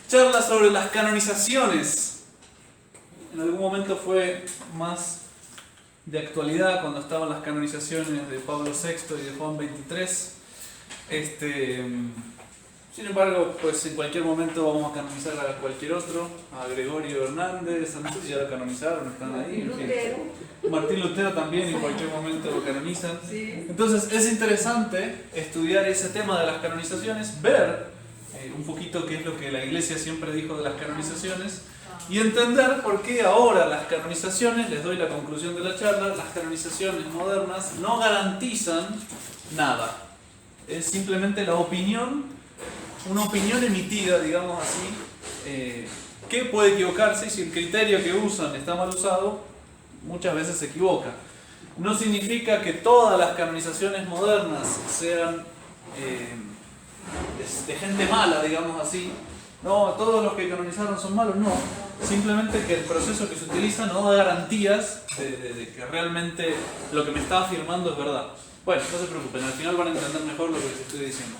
Charla sobre las canonizaciones. En algún momento fue más de actualidad cuando estaban las canonizaciones de Pablo VI y de Juan XXIII. Sin embargo, pues en cualquier momento vamos a canonizar a cualquier otro, a Gregorio Hernández, no sé si ya lo canonizaron, están ahí. En fin. Martín Lutero también en cualquier momento lo canonizan. Entonces es interesante estudiar ese tema de las canonizaciones, ver un poquito qué es lo que la Iglesia siempre dijo de las canonizaciones y entender por qué ahora las canonizaciones, les doy la conclusión de la charla, las canonizaciones modernas no garantizan nada. Es simplemente la opinión, una opinión emitida, digamos así, que puede equivocarse y si el criterio que usan está mal usado, muchas veces se equivoca. No significa que todas las canonizaciones modernas sean de gente mala, digamos así. No, todos los que canonizaron son malos, no. Simplemente que el proceso que se utiliza no da garantías de que realmente lo que me está afirmando es verdad. Bueno, no se preocupen, al final van a entender mejor lo que les estoy diciendo.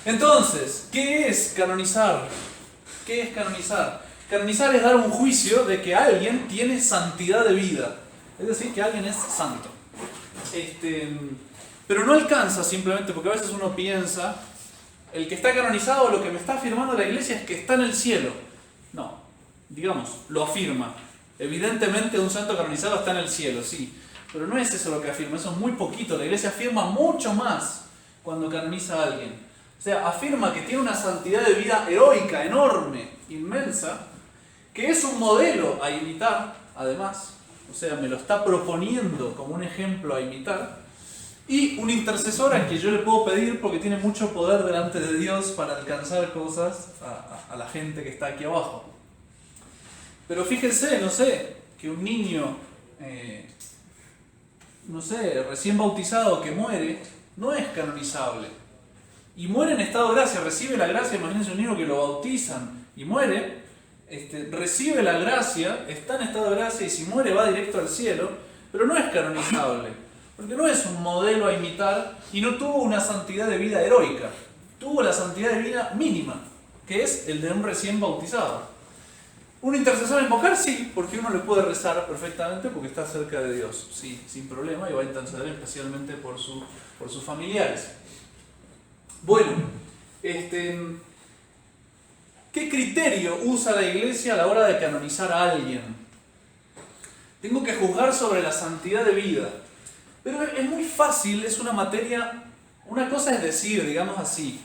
Entonces, ¿qué es canonizar? ¿Qué es canonizar? Canonizar es dar un juicio de que alguien tiene santidad de vida. Es decir, que alguien es santo. Pero no alcanza simplemente, porque a veces uno piensa, el que está canonizado, lo que me está afirmando la Iglesia es que está en el cielo. No, digamos, lo afirma. Evidentemente un santo canonizado está en el cielo, sí. Pero no es eso lo que afirma, eso es muy poquito. La Iglesia afirma mucho más cuando canoniza a alguien. O sea, afirma que tiene una santidad de vida heroica, enorme, inmensa, que es un modelo a imitar, además. O sea, me lo está proponiendo como un ejemplo a imitar. Y un intercesor al que yo le puedo pedir porque tiene mucho poder delante de Dios para alcanzar cosas a la gente que está aquí abajo. Pero fíjense, no sé, que un niño, no sé, recién bautizado que muere, no es canonizable. Y muere en estado de gracia, recibe la gracia, imagínense un niño que lo bautizan y muere, recibe la gracia, está en estado de gracia y si muere va directo al cielo, pero no es canonizable. Porque no es un modelo a imitar y no tuvo una santidad de vida heroica. Tuvo la santidad de vida mínima, que es el de un recién bautizado. ¿Un intercesor invocar? Sí, porque uno le puede rezar perfectamente porque está cerca de Dios. Sí, sin problema, y va a interceder especialmente por sus familiares. Bueno, ¿qué criterio usa la Iglesia a la hora de canonizar a alguien? Tengo que juzgar sobre la santidad de vida. Pero es muy fácil, es una materia, una cosa es decir, digamos así,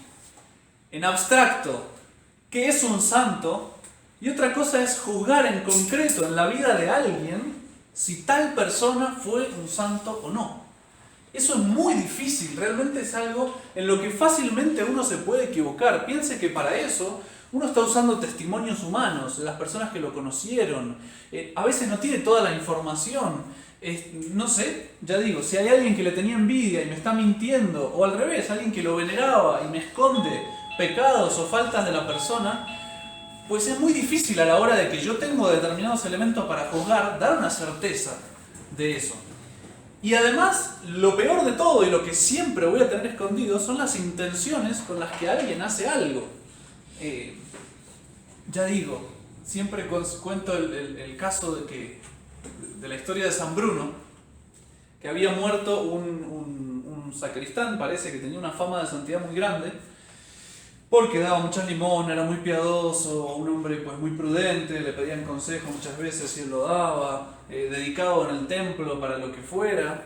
en abstracto, qué es un santo, y otra cosa es juzgar en concreto en la vida de alguien si tal persona fue un santo o no. Eso es muy difícil, realmente es algo en lo que fácilmente uno se puede equivocar. Piense que para eso uno está usando testimonios humanos, las personas que lo conocieron, a veces no tiene toda la información. No sé, ya digo, si hay alguien que le tenía envidia y me está mintiendo, o al revés, alguien que lo veneraba y me esconde pecados o faltas de la persona, pues es muy difícil a la hora de que yo tengo determinados elementos para juzgar, dar una certeza de eso. Y además, lo peor de todo y lo que siempre voy a tener escondido son las intenciones con las que alguien hace algo. Ya digo, siempre cuento el caso de la historia de San Bruno, que había muerto un sacristán, parece que tenía una fama de santidad muy grande, porque daba muchas limosnas, era muy piadoso, un hombre pues muy prudente, le pedían consejo muchas veces y él lo daba, dedicado en el templo para lo que fuera.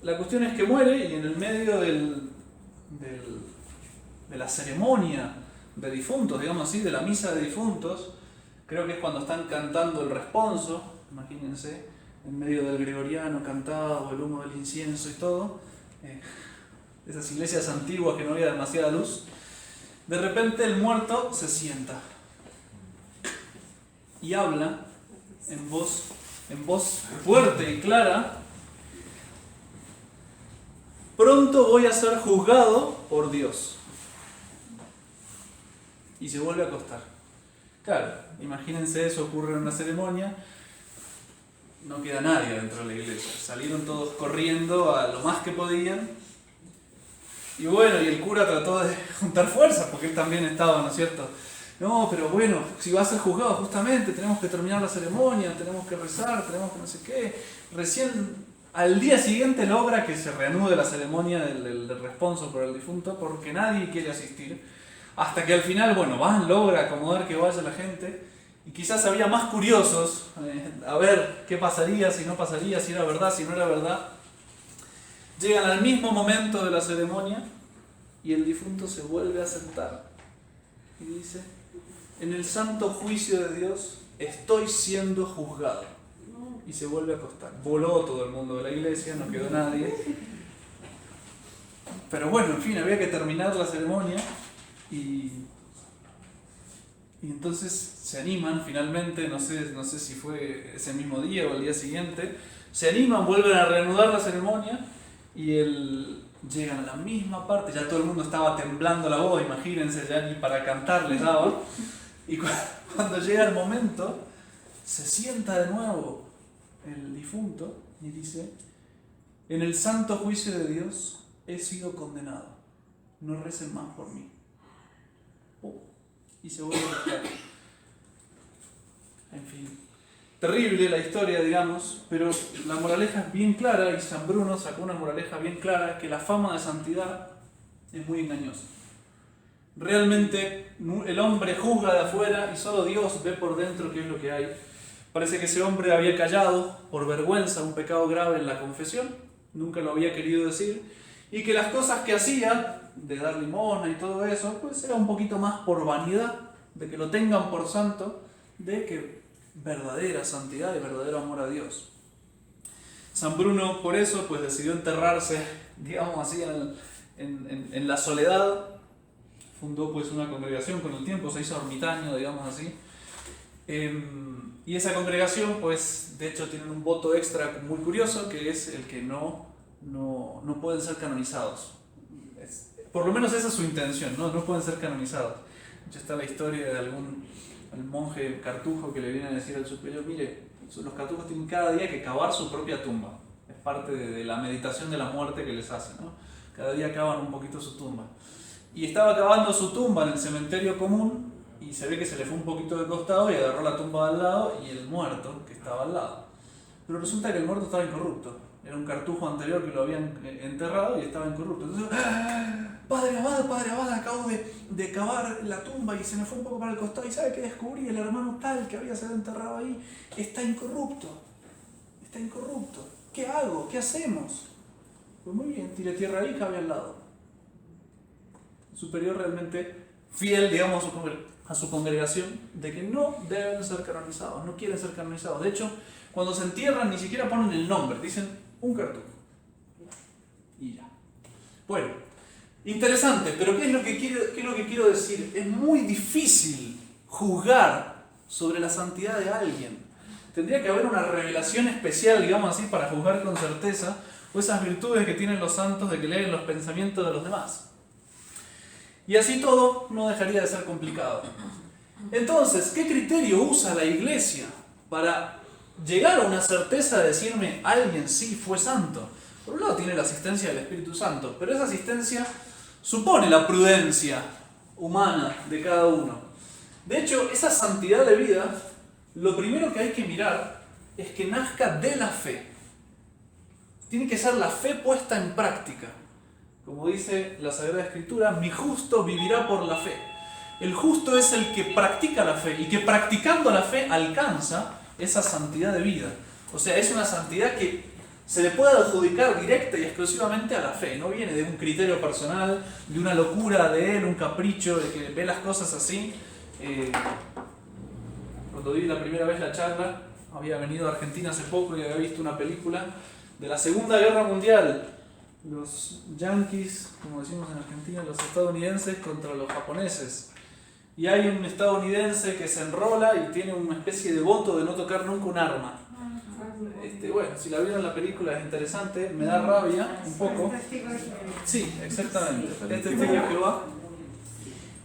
La cuestión es que muere y en el medio de la ceremonia de difuntos, digamos así, de la misa de difuntos, creo que es cuando están cantando el responso, imagínense, en medio del gregoriano cantado, el humo del incienso y todo, esas iglesias antiguas que no había demasiada luz, de repente el muerto se sienta y habla en voz fuerte y clara: pronto voy a ser juzgado por Dios. Y se vuelve a acostar. Claro, imagínense, eso ocurre en una ceremonia, no queda nadie dentro de la iglesia. Salieron todos corriendo a lo más que podían. Y bueno, y el cura trató de juntar fuerzas, porque él también estaba, ¿no es cierto? No, pero bueno, si va a ser juzgado justamente, tenemos que terminar la ceremonia, tenemos que rezar, tenemos que no sé qué. Recién al día siguiente logra que se reanude la ceremonia del responso por el difunto, porque nadie quiere asistir. Hasta que al final, bueno, logra acomodar que vaya la gente. Y quizás había más curiosos, a ver qué pasaría, si no pasaría, si era verdad, si no era verdad. Llegan al mismo momento de la ceremonia y el difunto se vuelve a sentar y dice: en el santo juicio de Dios estoy siendo juzgado. Y se vuelve a acostar. Voló todo el mundo de la iglesia, no quedó nadie. Pero bueno, en fin, había que terminar la ceremonia y entonces se animan finalmente, no sé si fue ese mismo día o el día siguiente, se animan, vuelven a reanudar la ceremonia y llegan a la misma parte, ya todo el mundo estaba temblando la voz, imagínense, ya ni para cantar les daba. Y cuando llega el momento, se sienta de nuevo el difunto y dice: en el santo juicio de Dios he sido condenado, no recen más por mí. Y se vuelve a acostar. En fin, terrible la historia, digamos, pero la moraleja es bien clara, y San Bruno sacó una moraleja bien clara, que la fama de santidad es muy engañosa. Realmente el hombre juzga de afuera y solo Dios ve por dentro qué es lo que hay. Parece que ese hombre había callado por vergüenza un pecado grave en la confesión, nunca lo había querido decir, y que las cosas que hacía, de dar limosna y todo eso, pues era un poquito más por vanidad, de que lo tengan por santo, de que verdadera santidad y verdadero amor a Dios. San Bruno por eso pues decidió enterrarse, digamos así, en la soledad. Fundó pues una congregación con el tiempo, se hizo ermitaño, digamos así. Y esa congregación pues de hecho tienen un voto extra muy curioso, que es el que no pueden ser canonizados. Por lo menos esa es su intención, no pueden ser canonizados. Ya está la historia de el monje cartujo que le viene a decir al superior: mire, los cartujos tienen cada día que cavar su propia tumba. Es parte de la meditación de la muerte que les hace, ¿no? Cada día cavan un poquito su tumba. Y estaba cavando su tumba en el cementerio común y se ve que se le fue un poquito de costado y agarró la tumba al lado y el muerto que estaba al lado. Pero resulta que el muerto estaba incorrupto. Era un cartujo anterior que lo habían enterrado y estaba incorrupto. Entonces, Padre Abad, acabo de cavar la tumba y se me fue un poco para el costado. ¿Y sabe qué descubrí? El hermano tal que había sido enterrado ahí está incorrupto. Está incorrupto. ¿Qué hago? ¿Qué hacemos? Pues muy bien, tiré tierra ahí y cabe al lado. El superior realmente fiel, digamos, a su congregación, de que no deben ser canonizados, no quieren ser canonizados. De hecho, cuando se entierran ni siquiera ponen el nombre, dicen un cartujo. Y ya. Bueno, interesante, pero ¿qué es lo que quiero decir? Es muy difícil juzgar sobre la santidad de alguien. Tendría que haber una revelación especial, digamos así, para juzgar con certeza, o esas virtudes que tienen los santos de que leen los pensamientos de los demás. Y así todo no dejaría de ser complicado. Entonces, ¿qué criterio usa la Iglesia para llegar a una certeza de decirme alguien sí fue santo? Por un lado tiene la asistencia del Espíritu Santo, pero esa asistencia supone la prudencia humana de cada uno. De hecho, esa santidad de vida, lo primero que hay que mirar es que nazca de la fe. Tiene que ser la fe puesta en práctica. Como dice la Sagrada Escritura, mi justo vivirá por la fe. El justo es el que practica la fe y que practicando la fe alcanza esa santidad de vida. O sea, es una santidad que se le puede adjudicar directa y exclusivamente a la fe. No viene de un criterio personal, de una locura de él, un capricho, de que ve las cosas así. Cuando di la primera vez la charla, había venido a Argentina hace poco y había visto una película de la Segunda Guerra Mundial. Los yanquis, como decimos en Argentina, los estadounidenses contra los japoneses. Y hay un estadounidense que se enrola y tiene una especie de voto de no tocar nunca un arma. Bueno, si la vieron la película es interesante, me da rabia un poco. Sí, exactamente. Es testigo de Jehová.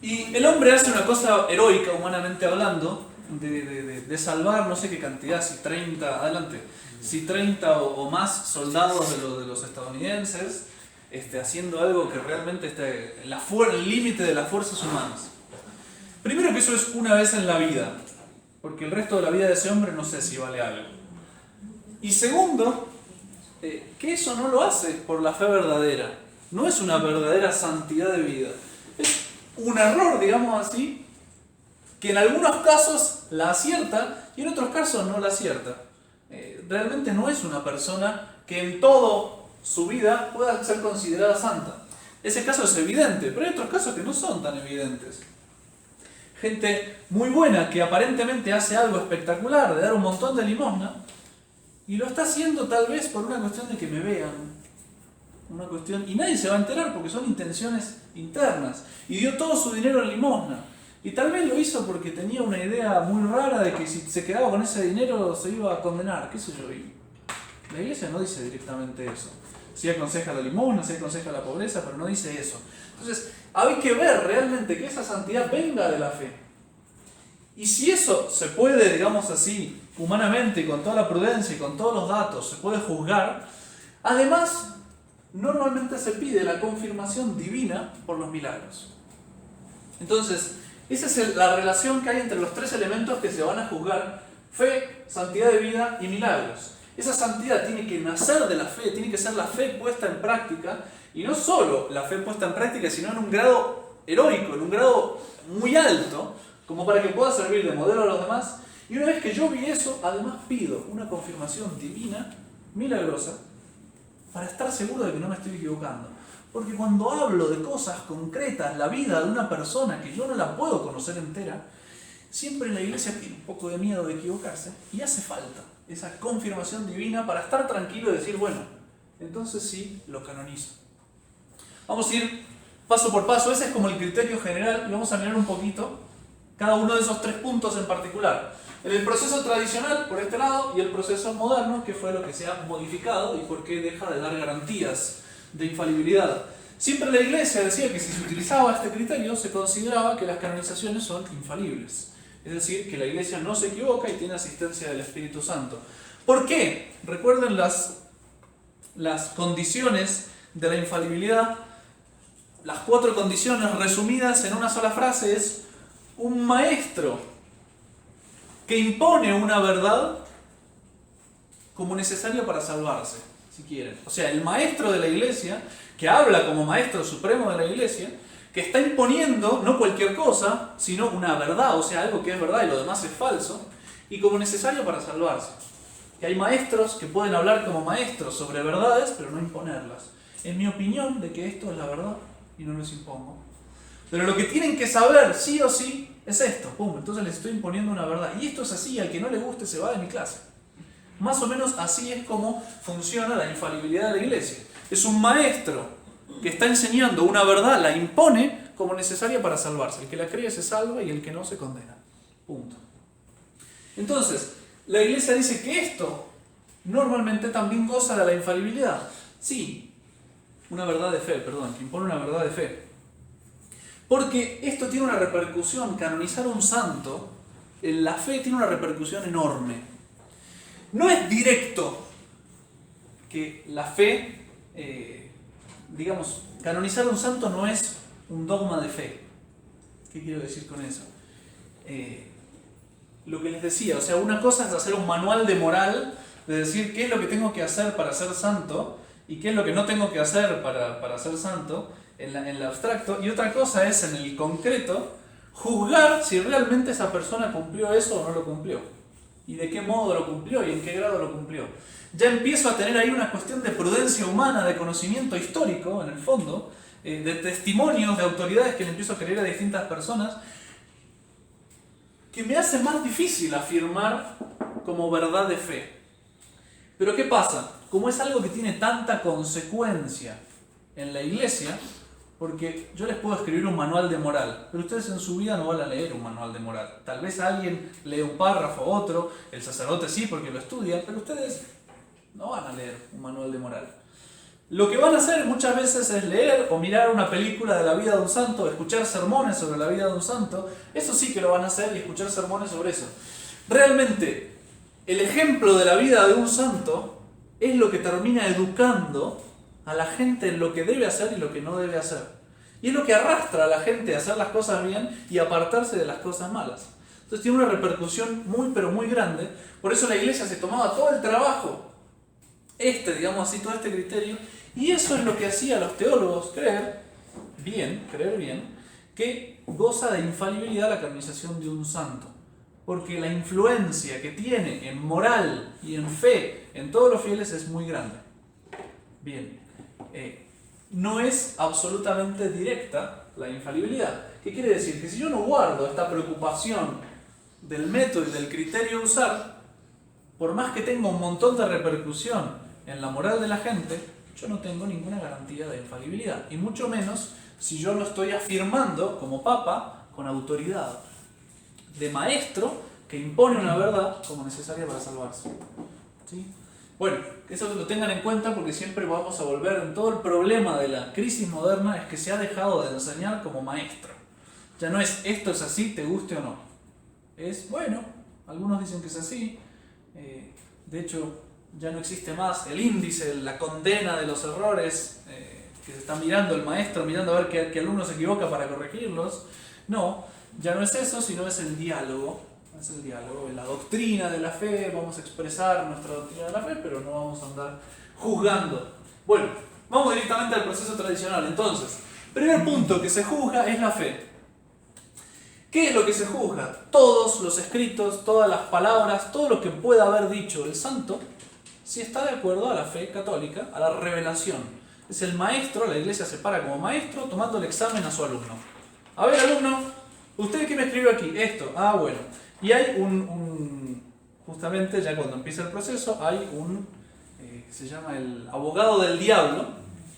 Y el hombre hace una cosa heroica, humanamente hablando, de salvar no sé qué cantidad, si 30, adelante, si 30 o más soldados de los estadounidenses, haciendo algo que realmente esté el límite de las fuerzas humanas. Primero que eso es una vez en la vida, porque el resto de la vida de ese hombre no sé si vale algo. Y segundo, que eso no lo hace por la fe verdadera. No es una verdadera santidad de vida. Es un error, digamos así, que en algunos casos la acierta y en otros casos no la acierta. Realmente no es una persona que en toda su vida pueda ser considerada santa. Ese caso es evidente, pero hay otros casos que no son tan evidentes. Gente muy buena que aparentemente hace algo espectacular, de dar un montón de limosna, y lo está haciendo tal vez por una cuestión de que me vean. Y nadie se va a enterar porque son intenciones internas. Y dio todo su dinero en limosna. Y tal vez lo hizo porque tenía una idea muy rara de que si se quedaba con ese dinero se iba a condenar, qué sé yo. Y la iglesia no dice directamente eso. Sí aconseja la limosna, sí aconseja la pobreza, pero no dice eso. Entonces, hay que ver realmente que esa santidad venga de la fe. Y si eso se puede, digamos así, humanamente, con toda la prudencia y con todos los datos, se puede juzgar, además, normalmente se pide la confirmación divina por los milagros. Entonces, esa es la relación que hay entre los tres elementos que se van a juzgar: fe, santidad de vida y milagros. Esa santidad tiene que nacer de la fe, tiene que ser la fe puesta en práctica, y no solo la fe puesta en práctica, sino en un grado heroico, en un grado muy alto, como para que pueda servir de modelo a los demás. Y una vez que yo vi eso, además pido una confirmación divina, milagrosa, para estar seguro de que no me estoy equivocando. Porque cuando hablo de cosas concretas, la vida de una persona que yo no la puedo conocer entera, siempre la iglesia tiene un poco de miedo de equivocarse, y hace falta esa confirmación divina para estar tranquilo y decir, bueno, entonces sí, lo canonizo. Vamos a ir paso por paso, ese es como el criterio general, y vamos a mirar un poquito cada uno de esos tres puntos en particular. El proceso tradicional, por este lado, y el proceso moderno, que fue lo que se ha modificado y por qué deja de dar garantías de infalibilidad. Siempre la iglesia decía que si se utilizaba este criterio, se consideraba que las canonizaciones son infalibles. Es decir, que la iglesia no se equivoca y tiene asistencia del Espíritu Santo. ¿Por qué? Recuerden las condiciones de la infalibilidad. Las 4 condiciones resumidas en una sola frase es un maestro que impone una verdad como necesaria para salvarse, si quieren. O sea, el maestro de la iglesia, que habla como maestro supremo de la iglesia, que está imponiendo no cualquier cosa, sino una verdad, o sea, algo que es verdad y lo demás es falso, y como necesario para salvarse. Que hay maestros que pueden hablar como maestros sobre verdades, pero no imponerlas. En mi opinión, de que esto es la verdad y no los impongo. Pero lo que tienen que saber, sí o sí, es esto. Pum, entonces les estoy imponiendo una verdad. Y esto es así, al que no le guste se va de mi clase. Más o menos así es como funciona la infalibilidad de la iglesia. Es un maestro que está enseñando una verdad, la impone como necesaria para salvarse. El que la cree se salva y el que no se condena. Punto. Entonces, la iglesia dice que esto normalmente también goza de la infalibilidad. Sí, una verdad de fe, perdón, que impone una verdad de fe. Porque esto tiene una repercusión, canonizar a un santo, en la fe tiene una repercusión enorme. No es directo que la fe, canonizar a un santo no es un dogma de fe. ¿Qué quiero decir con eso? Lo que les decía, o sea, una cosa es hacer un manual de moral, de decir qué es lo que tengo que hacer para ser santo y qué es lo que no tengo que hacer para ser santo, en el abstracto, y otra cosa es en el concreto juzgar si realmente esa persona cumplió eso o no lo cumplió, y de qué modo lo cumplió y en qué grado lo cumplió. Ya empiezo a tener ahí una cuestión de prudencia humana, de conocimiento histórico en el fondo, de testimonios de autoridades que le empiezo a creer a distintas personas, que me hace más difícil afirmar como verdad de fe. Pero ¿qué pasa? Como es algo que tiene tanta consecuencia en la iglesia, porque yo les puedo escribir un manual de moral, pero ustedes en su vida no van a leer un manual de moral. Tal vez alguien lee un párrafo, otro, el sacerdote sí porque lo estudia, pero ustedes no van a leer un manual de moral. Lo que van a hacer muchas veces es leer o mirar una película de la vida de un santo, escuchar sermones sobre la vida de un santo. Eso sí que lo van a hacer, y escuchar sermones sobre eso. Realmente, el ejemplo de la vida de un santo es lo que termina educando a la gente en lo que debe hacer y lo que no debe hacer. Y es lo que arrastra a la gente a hacer las cosas bien y apartarse de las cosas malas. Entonces tiene una repercusión muy pero muy grande. Por eso la iglesia se tomaba todo el trabajo, digamos así, todo este criterio, y eso es lo que hacía a los teólogos creer bien, que goza de infalibilidad la canonización de un santo. Porque la influencia que tiene en moral y en fe en todos los fieles es muy grande. Bien, no es absolutamente directa la infalibilidad. ¿Qué quiere decir? Que si yo no guardo esta preocupación del método y del criterio a usar, por más que tenga un montón de repercusión en la moral de la gente, yo no tengo ninguna garantía de infalibilidad. Y mucho menos si yo lo estoy afirmando como papa con autoridad de maestro que impone una verdad como necesaria para salvarse. ¿Sí? Bueno, que eso lo tengan en cuenta porque siempre vamos a volver en todo el problema de la crisis moderna es que se ha dejado de enseñar como maestro. Ya no es esto es así, te guste o no. Es, bueno, algunos dicen que es así. De hecho, ya no existe más el índice, la condena de los errores que se está mirando el maestro, mirando a ver qué alumno se equivoca para corregirlos. No, ya no es eso, sino es el diálogo. Es el diálogo, la doctrina de la fe, vamos a expresar nuestra doctrina de la fe, pero no vamos a andar juzgando. Bueno, vamos directamente al proceso tradicional. Entonces, primer punto que se juzga es la fe. ¿Qué es lo que se juzga? Todos los escritos, todas las palabras, todo lo que pueda haber dicho el santo, si está de acuerdo a la fe católica, a la revelación. Es el maestro, la iglesia se para como maestro tomando el examen a su alumno. A ver, alumno, ¿usted qué me escribió aquí? Esto. Ah, bueno. Y hay justamente ya cuando empieza el proceso, hay que se llama el abogado del diablo,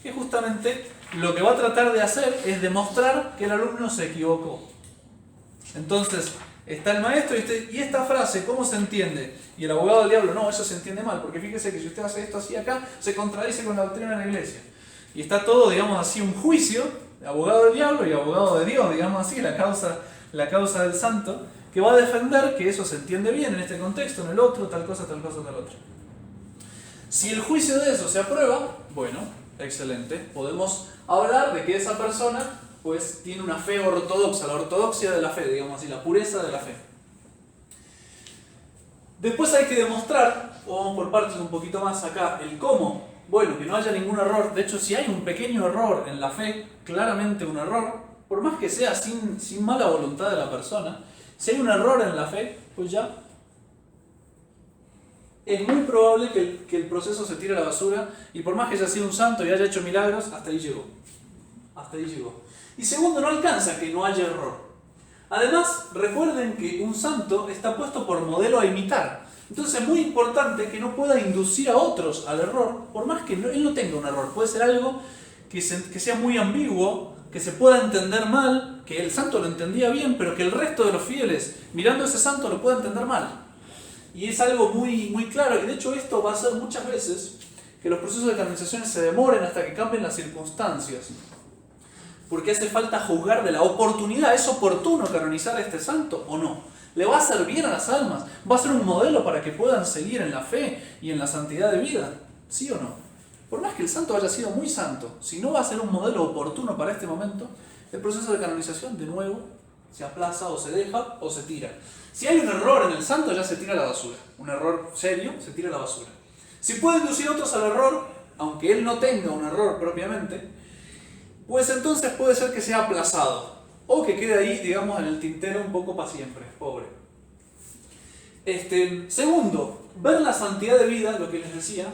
que justamente lo que va a tratar de hacer es demostrar que el alumno se equivocó. Entonces, está el maestro y esta frase, ¿cómo se entiende? Y el abogado del diablo, no, eso se entiende mal, porque fíjese que si usted hace esto así acá, se contradice con la doctrina de la iglesia. Y está todo, digamos así, un juicio, abogado del diablo y abogado de Dios, digamos así, la causa del santo, que va a defender que eso se entiende bien en este contexto, en el otro, tal cosa, tal cosa, tal otra. Si el juicio de eso se aprueba, bueno, excelente, podemos hablar de que esa persona pues tiene una fe ortodoxa, la ortodoxia de la fe, digamos así, la pureza de la fe. Después hay que demostrar, o vamos por partes un poquito más acá, el cómo, bueno, que no haya ningún error. De hecho, si hay un pequeño error en la fe, claramente un error, por más que sea sin mala voluntad de la persona, si hay un error en la fe, pues ya es muy probable que el proceso se tire a la basura y por más que haya sido un santo y haya hecho milagros, hasta ahí llegó. Hasta ahí llegó. Y segundo, no alcanza que no haya error. Además, recuerden que un santo está puesto por modelo a imitar. Entonces es muy importante que no pueda inducir a otros al error, por más que él no tenga un error. Puede ser algo que sea muy ambiguo, que se pueda entender mal, que el santo lo entendía bien, pero que el resto de los fieles, mirando a ese santo, lo pueda entender mal. Y es algo muy, muy claro, y de hecho esto va a hacer muchas veces que los procesos de canonización se demoren hasta que cambien las circunstancias. Porque hace falta juzgar de la oportunidad. ¿Es oportuno canonizar a este santo o no? ¿Le va a hacer bien a las almas? ¿Va a ser un modelo para que puedan seguir en la fe y en la santidad de vida? ¿Sí o no? Por más que el santo haya sido muy santo, si no va a ser un modelo oportuno para este momento, el proceso de canonización de nuevo se aplaza o se deja o se tira. Si hay un error en el santo, ya se tira a la basura. Un error serio, se tira a la basura. Si puede inducir a otros al error, aunque él no tenga un error propiamente, pues entonces puede ser que sea aplazado o que quede ahí, digamos, en el tintero un poco para siempre, pobre. Segundo, ver la santidad de vida, lo que les decía,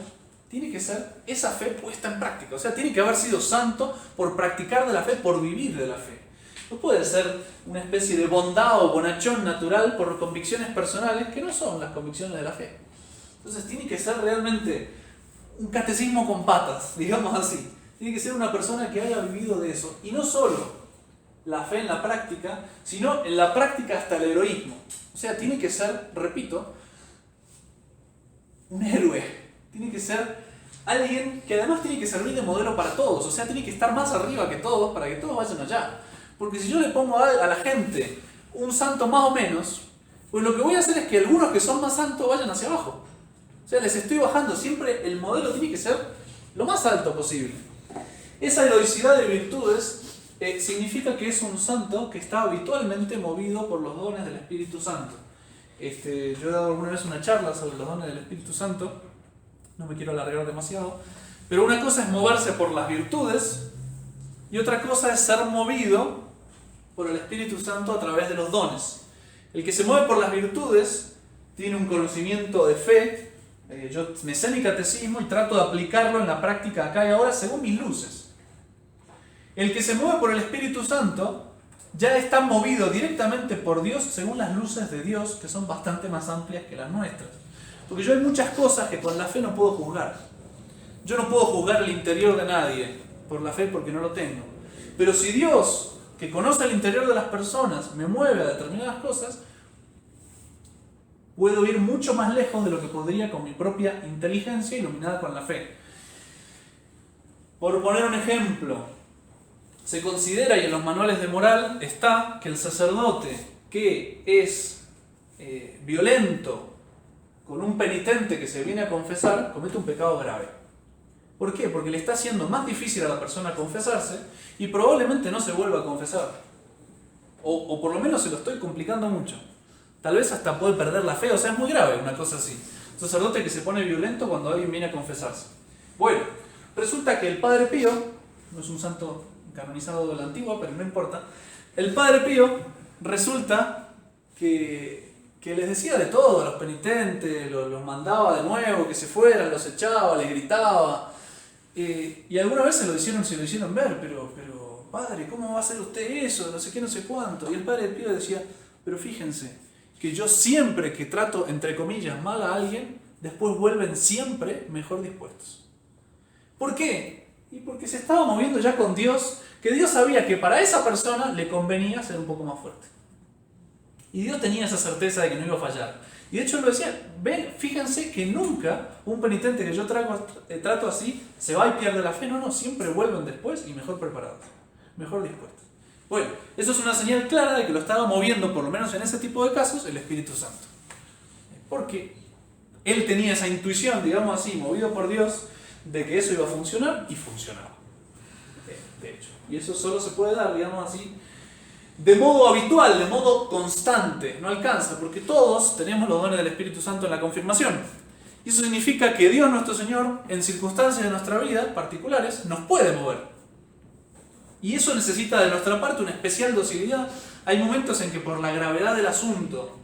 tiene que ser esa fe puesta en práctica. O sea, tiene que haber sido santo por practicar de la fe, por vivir de la fe. No puede ser una especie de bondad o bonachón natural por convicciones personales que no son las convicciones de la fe. Entonces tiene que ser realmente un catecismo con patas, digamos así. Tiene que ser una persona que haya vivido de eso. Y no solo la fe en la práctica, sino en la práctica hasta el heroísmo. O sea, tiene que ser, repito, un héroe. Tiene que ser alguien que además tiene que servir de modelo para todos. O sea, tiene que estar más arriba que todos para que todos vayan allá. Porque si yo le pongo a la gente un santo más o menos, pues lo que voy a hacer es que algunos que son más santos vayan hacia abajo. O sea, les estoy bajando. Siempre el modelo tiene que ser lo más alto posible. Esa heroicidad de virtudes significa que es un santo que está habitualmente movido por los dones del Espíritu Santo. Yo he dado alguna vez una charla sobre los dones del Espíritu Santo, no me quiero alargar demasiado, pero una cosa es moverse por las virtudes y otra cosa es ser movido por el Espíritu Santo a través de los dones. El que se mueve por las virtudes tiene un conocimiento de fe. Yo me sé mi catecismo y trato de aplicarlo en la práctica acá y ahora según mis luces. El que se mueve por el Espíritu Santo ya está movido directamente por Dios según las luces de Dios, que son bastante más amplias que las nuestras. Porque yo hay muchas cosas que con la fe no puedo juzgar. Yo no puedo juzgar el interior de nadie por la fe porque no lo tengo. Pero si Dios, que conoce el interior de las personas, me mueve a determinadas cosas, puedo ir mucho más lejos de lo que podría con mi propia inteligencia iluminada con la fe. Por poner un ejemplo, se considera, y en los manuales de moral está, que el sacerdote que es violento con un penitente que se viene a confesar, comete un pecado grave. ¿Por qué? Porque le está haciendo más difícil a la persona confesarse y probablemente no se vuelva a confesar. O por lo menos se lo estoy complicando mucho. Tal vez hasta puede perder la fe, o sea, es muy grave una cosa así. Un sacerdote que se pone violento cuando alguien viene a confesarse. Bueno, resulta que el Padre Pío, no es un santo canonizado de la antigua, pero no importa, el Padre Pío resulta que les decía de todo a los penitentes, los mandaba de nuevo, que se fueran, los echaba, les gritaba. Y alguna vez se lo hicieron ver, pero Padre, ¿cómo va a hacer usted eso? No sé qué, no sé cuánto. Y el Padre Pío decía, pero fíjense, que yo siempre que trato, entre comillas, mal a alguien, después vuelven siempre mejor dispuestos. ¿Por qué? Y porque se estaba moviendo ya con Dios, que Dios sabía que para esa persona le convenía ser un poco más fuerte. Y Dios tenía esa certeza de que no iba a fallar. Y de hecho lo decía, ven, fíjense que nunca un penitente que yo trato así se va y pierde la fe. No, siempre vuelven después y mejor preparados, mejor dispuestos. Bueno, eso es una señal clara de que lo estaba moviendo, por lo menos en ese tipo de casos, el Espíritu Santo. Porque él tenía esa intuición, digamos así, movido por Dios, de que eso iba a funcionar y funcionaba. De hecho. Y eso solo se puede dar, digamos así, de modo habitual, de modo constante. No alcanza, porque todos tenemos los dones del Espíritu Santo en la confirmación. Y eso significa que Dios nuestro Señor, en circunstancias de nuestra vida particulares, nos puede mover. Y eso necesita de nuestra parte una especial docilidad. Hay momentos en que por la gravedad del asunto,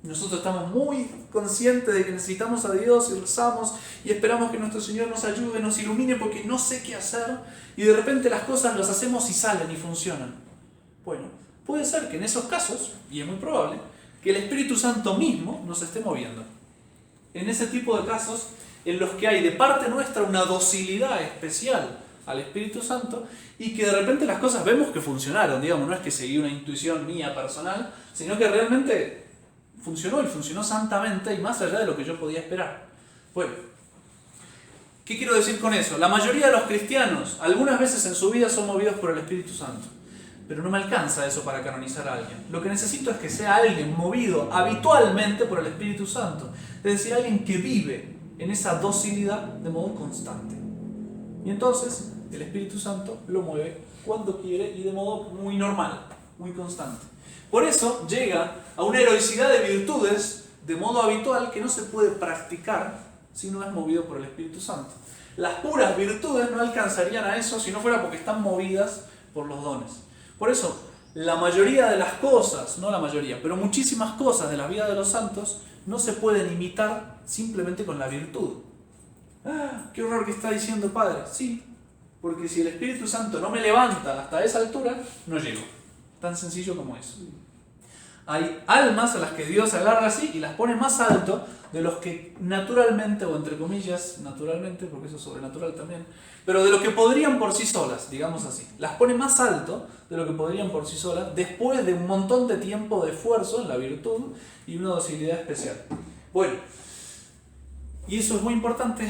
nosotros estamos muy conscientes de que necesitamos a Dios y rezamos y esperamos que nuestro Señor nos ayude, nos ilumine porque no sé qué hacer y de repente las cosas las hacemos y salen y funcionan. Bueno, puede ser que en esos casos, y es muy probable, que el Espíritu Santo mismo nos esté moviendo. En ese tipo de casos en los que hay de parte nuestra una docilidad especial al Espíritu Santo y que de repente las cosas vemos que funcionaron, digamos, no es que seguí una intuición mía personal, sino que realmente funcionó y funcionó santamente y más allá de lo que yo podía esperar. Bueno, ¿qué quiero decir con eso? La mayoría de los cristianos algunas veces en su vida son movidos por el Espíritu Santo, pero no me alcanza eso para canonizar a alguien. Lo que necesito es que sea alguien movido habitualmente por el Espíritu Santo, es decir, alguien que vive en esa docilidad de modo constante. Y entonces el Espíritu Santo lo mueve cuando quiere y de modo muy normal, muy constante. Por eso llega a una heroicidad de virtudes de modo habitual que no se puede practicar si no es movido por el Espíritu Santo. Las puras virtudes no alcanzarían a eso si no fuera porque están movidas por los dones. Por eso, la mayoría de las cosas, no la mayoría, pero muchísimas cosas de la vida de los santos no se pueden imitar simplemente con la virtud. ¡Ah, qué horror que está diciendo Padre! Sí, porque si el Espíritu Santo no me levanta hasta esa altura, no llego. Tan sencillo como eso. Hay almas a las que Dios agarra así y las pone más alto de los que naturalmente, o entre comillas, naturalmente, porque eso es sobrenatural también, pero de lo que podrían por sí solas, digamos así. Las pone más alto de lo que podrían por sí solas después de un montón de tiempo de esfuerzo en la virtud y una docilidad especial. Bueno, y eso es muy importante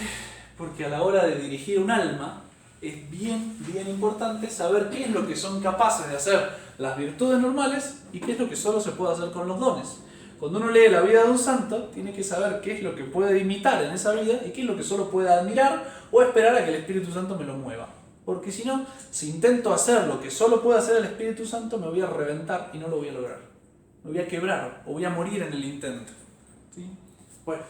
porque a la hora de dirigir un alma es bien importante saber qué es lo que son capaces de hacer las virtudes normales y qué es lo que solo se puede hacer con los dones. Cuando uno lee la vida de un santo, tiene que saber qué es lo que puede imitar en esa vida y qué es lo que solo puede admirar o esperar a que el Espíritu Santo me lo mueva. Porque si no, si intento hacer lo que solo puede hacer el Espíritu Santo, me voy a reventar y no lo voy a lograr. Me voy a quebrar o voy a morir en el intento. ¿Sí? Bueno,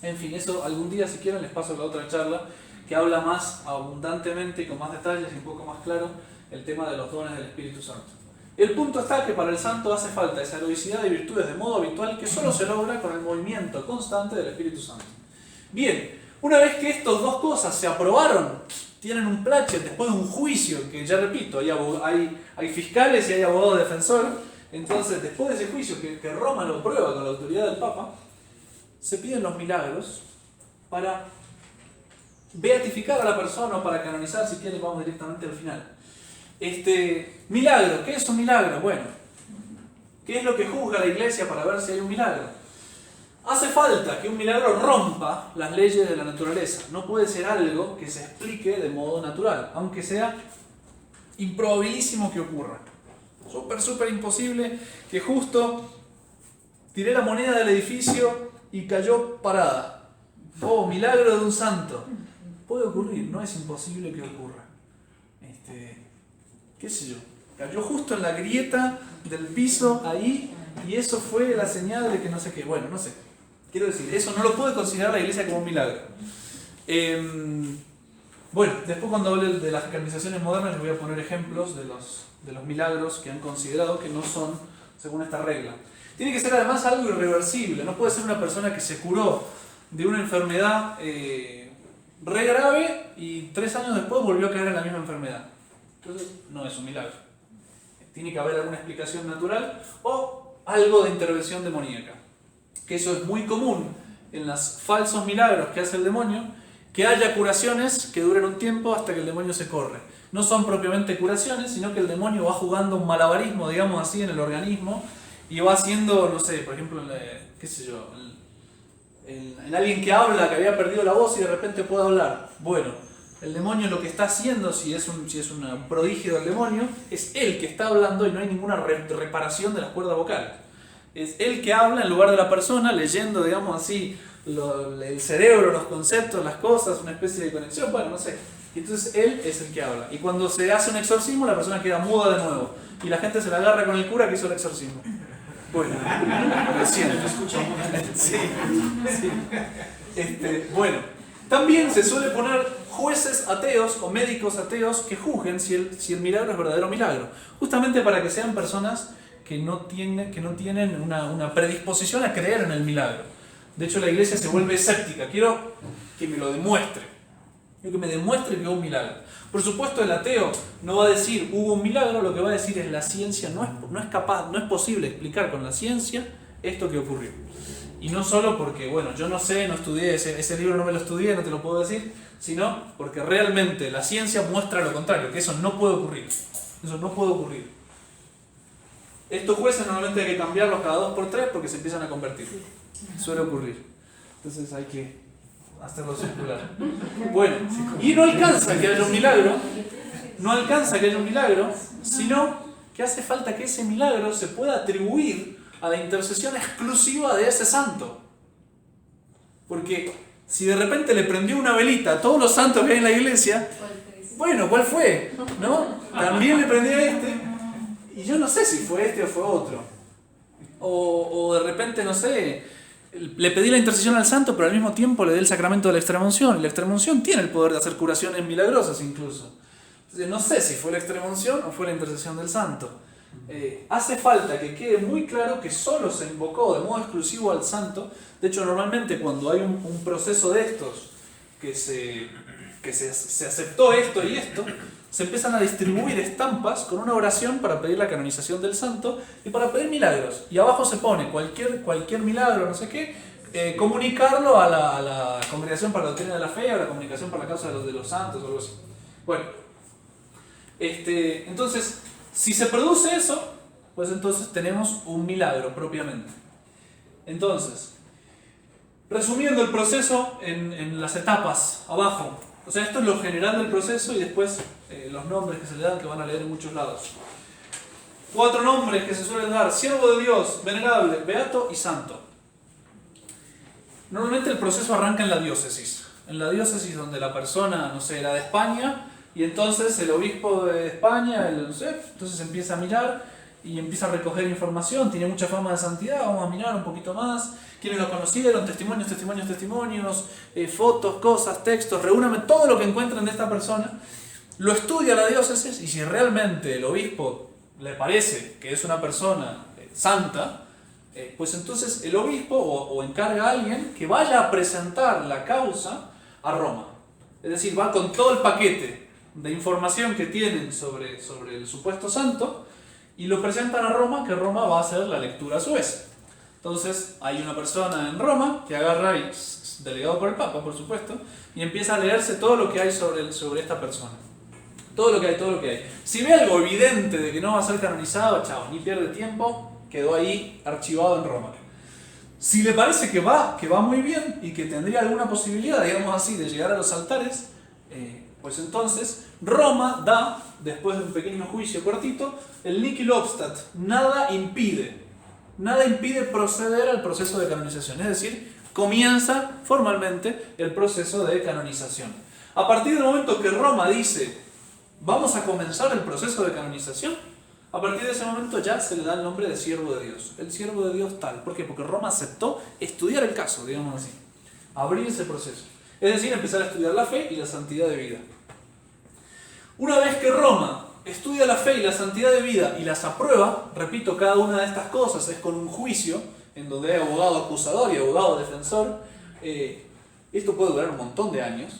en fin, eso algún día si quieren les paso la otra charla que habla más abundantemente y con más detalles y un poco más claro el tema de los dones del Espíritu Santo. El punto está que para el santo hace falta esa heroicidad y virtudes de modo habitual que solo se logra con el movimiento constante del Espíritu Santo. Bien, una vez que estas dos cosas se aprobaron, tienen un plachet después de un juicio, que ya repito, hay fiscales y hay abogados defensores, entonces después de ese juicio que Roma lo prueba con la autoridad del Papa, se piden los milagros para beatificar a la persona o para canonizar, si quieren vamos directamente al final. Milagro, ¿qué es un milagro? Bueno, ¿qué es lo que juzga la Iglesia para ver si hay un milagro? Hace falta que un milagro rompa las leyes de la naturaleza. No puede ser algo que se explique de modo natural, aunque sea improbabilísimo que ocurra. Súper imposible que justo tiré la moneda del edificio y cayó parada. Oh, milagro de un santo. Puede ocurrir, no es imposible que ocurra. Qué sé yo, cayó justo en la grieta del piso ahí y eso fue la señal de que no sé qué. Bueno, no sé. Quiero decir, eso no lo puede considerar la Iglesia como un milagro. Bueno, después cuando hable de las canonizaciones modernas les voy a poner ejemplos de los milagros que han considerado que no son según esta regla. Tiene que ser además algo irreversible. No puede ser una persona que se curó de una enfermedad re grave y 3 años después volvió a caer en la misma enfermedad. Entonces no es un milagro. Tiene que haber alguna explicación natural o algo de intervención demoníaca. Que eso es muy común en los falsos milagros que hace el demonio, que haya curaciones que duren un tiempo hasta que el demonio se corre. No son propiamente curaciones, sino que el demonio va jugando un malabarismo, digamos así, en el organismo y va haciendo, no sé, por ejemplo, qué sé yo, en alguien que habla, que había perdido la voz y de repente puede hablar. Bueno, el demonio lo que está haciendo, si es un prodigio del demonio, es él que está hablando y no hay ninguna reparación de las cuerdas vocales. Es él que habla en lugar de la persona, leyendo, digamos así, el cerebro, los conceptos, las cosas, una especie de conexión, bueno, no sé. Y entonces él es el que habla. Y cuando se hace un exorcismo, la persona queda muda de nuevo. Y la gente se la agarra con el cura que hizo el exorcismo. Bueno, lo siento. Sí. Bueno, también se suele poner jueces ateos o médicos ateos que juzguen si el milagro es verdadero milagro. Justamente para que sean personas que no tienen una predisposición a creer en el milagro. De hecho, la Iglesia se vuelve escéptica. Quiero que me lo demuestre. Quiero que me demuestre que hubo un milagro. Por supuesto, el ateo no va a decir hubo un milagro, lo que va a decir es la ciencia no es posible explicar con la ciencia esto que ocurrió. Y no solo porque, bueno, yo no sé, no estudié, ese libro no me lo estudié, no te lo puedo decir, sino porque realmente la ciencia muestra lo contrario, que eso no puede ocurrir. Eso no puede ocurrir. Estos jueces normalmente hay que cambiarlos cada 2 por 3 porque se empiezan a convertir. Suele ocurrir. Entonces hay que hacerlo circular. Bueno, y no alcanza que haya un milagro, sino que hace falta que ese milagro se pueda atribuir a la intercesión exclusiva de ese santo. Porque si de repente le prendió una velita a todos los santos que hay en la iglesia, bueno, ¿cuál fue? ¿No? También le prendió a este, y yo no sé si fue este o fue otro. O de repente, no sé, le pedí la intercesión al santo, pero al mismo tiempo le di el sacramento de la extremunción. Y la extremunción tiene el poder de hacer curaciones milagrosas incluso. Entonces, no sé si fue la extremunción o fue la intercesión del santo. Hace falta que quede muy claro que solo se invocó de modo exclusivo al santo. De hecho, normalmente cuando hay un proceso de estos, que se aceptó esto y esto, se empiezan a distribuir estampas con una oración para pedir la canonización del santo y para pedir milagros. Y abajo se pone cualquier milagro, no sé qué, comunicarlo a la Congregación para la Doctrina de la Fe o a la Comunicación para la Causa de los Santos o algo así. Bueno, entonces, si se produce eso, pues entonces tenemos un milagro propiamente. Entonces, resumiendo el proceso en las etapas abajo, o sea, esto es lo general del proceso y después los nombres que se le dan, que van a leer en muchos lados. 4 nombres que se suelen dar: siervo de Dios, venerable, beato y santo. Normalmente el proceso arranca en la diócesis. En la diócesis donde la persona, no sé, era de España, Y entonces el obispo de España, no sé, entonces empieza a mirar y empieza a recoger información, tiene mucha fama de santidad, vamos a mirar un poquito más, quiénes lo conocieron, testimonios, fotos, cosas, textos, reúname todo lo que encuentren de esta persona, lo estudia la diócesis y si realmente el obispo le parece que es una persona santa, pues entonces el obispo o encarga a alguien que vaya a presentar la causa a Roma. Es decir, va con todo el paquete de información que tienen sobre el supuesto santo y lo presentan a Roma, que Roma va a hacer la lectura a su vez. Entonces hay una persona en Roma que agarra, y delegado por el Papa, por supuesto, y empieza a leerse todo lo que hay sobre esta persona. Todo lo que hay. Si ve algo evidente de que no va a ser canonizado, chao, ni pierde tiempo, quedó ahí archivado en Roma. Si le parece que va muy bien y que tendría alguna posibilidad, digamos así, de llegar a los altares, pues entonces Roma da, después de un pequeño juicio cortito, el nihil obstat, nada impide proceder al proceso de canonización, es decir, comienza formalmente el proceso de canonización. A partir del momento que Roma dice, vamos a comenzar el proceso de canonización, a partir de ese momento ya se le da el nombre de siervo de Dios. El siervo de Dios tal. ¿Por qué? Porque Roma aceptó estudiar el caso, digamos así. Abrir ese proceso. Es decir, empezar a estudiar la fe y la santidad de vida. Una vez que Roma estudia la fe y la santidad de vida y las aprueba, repito, cada una de estas cosas es con un juicio, en donde hay abogado acusador y abogado defensor. Esto puede durar un montón de años.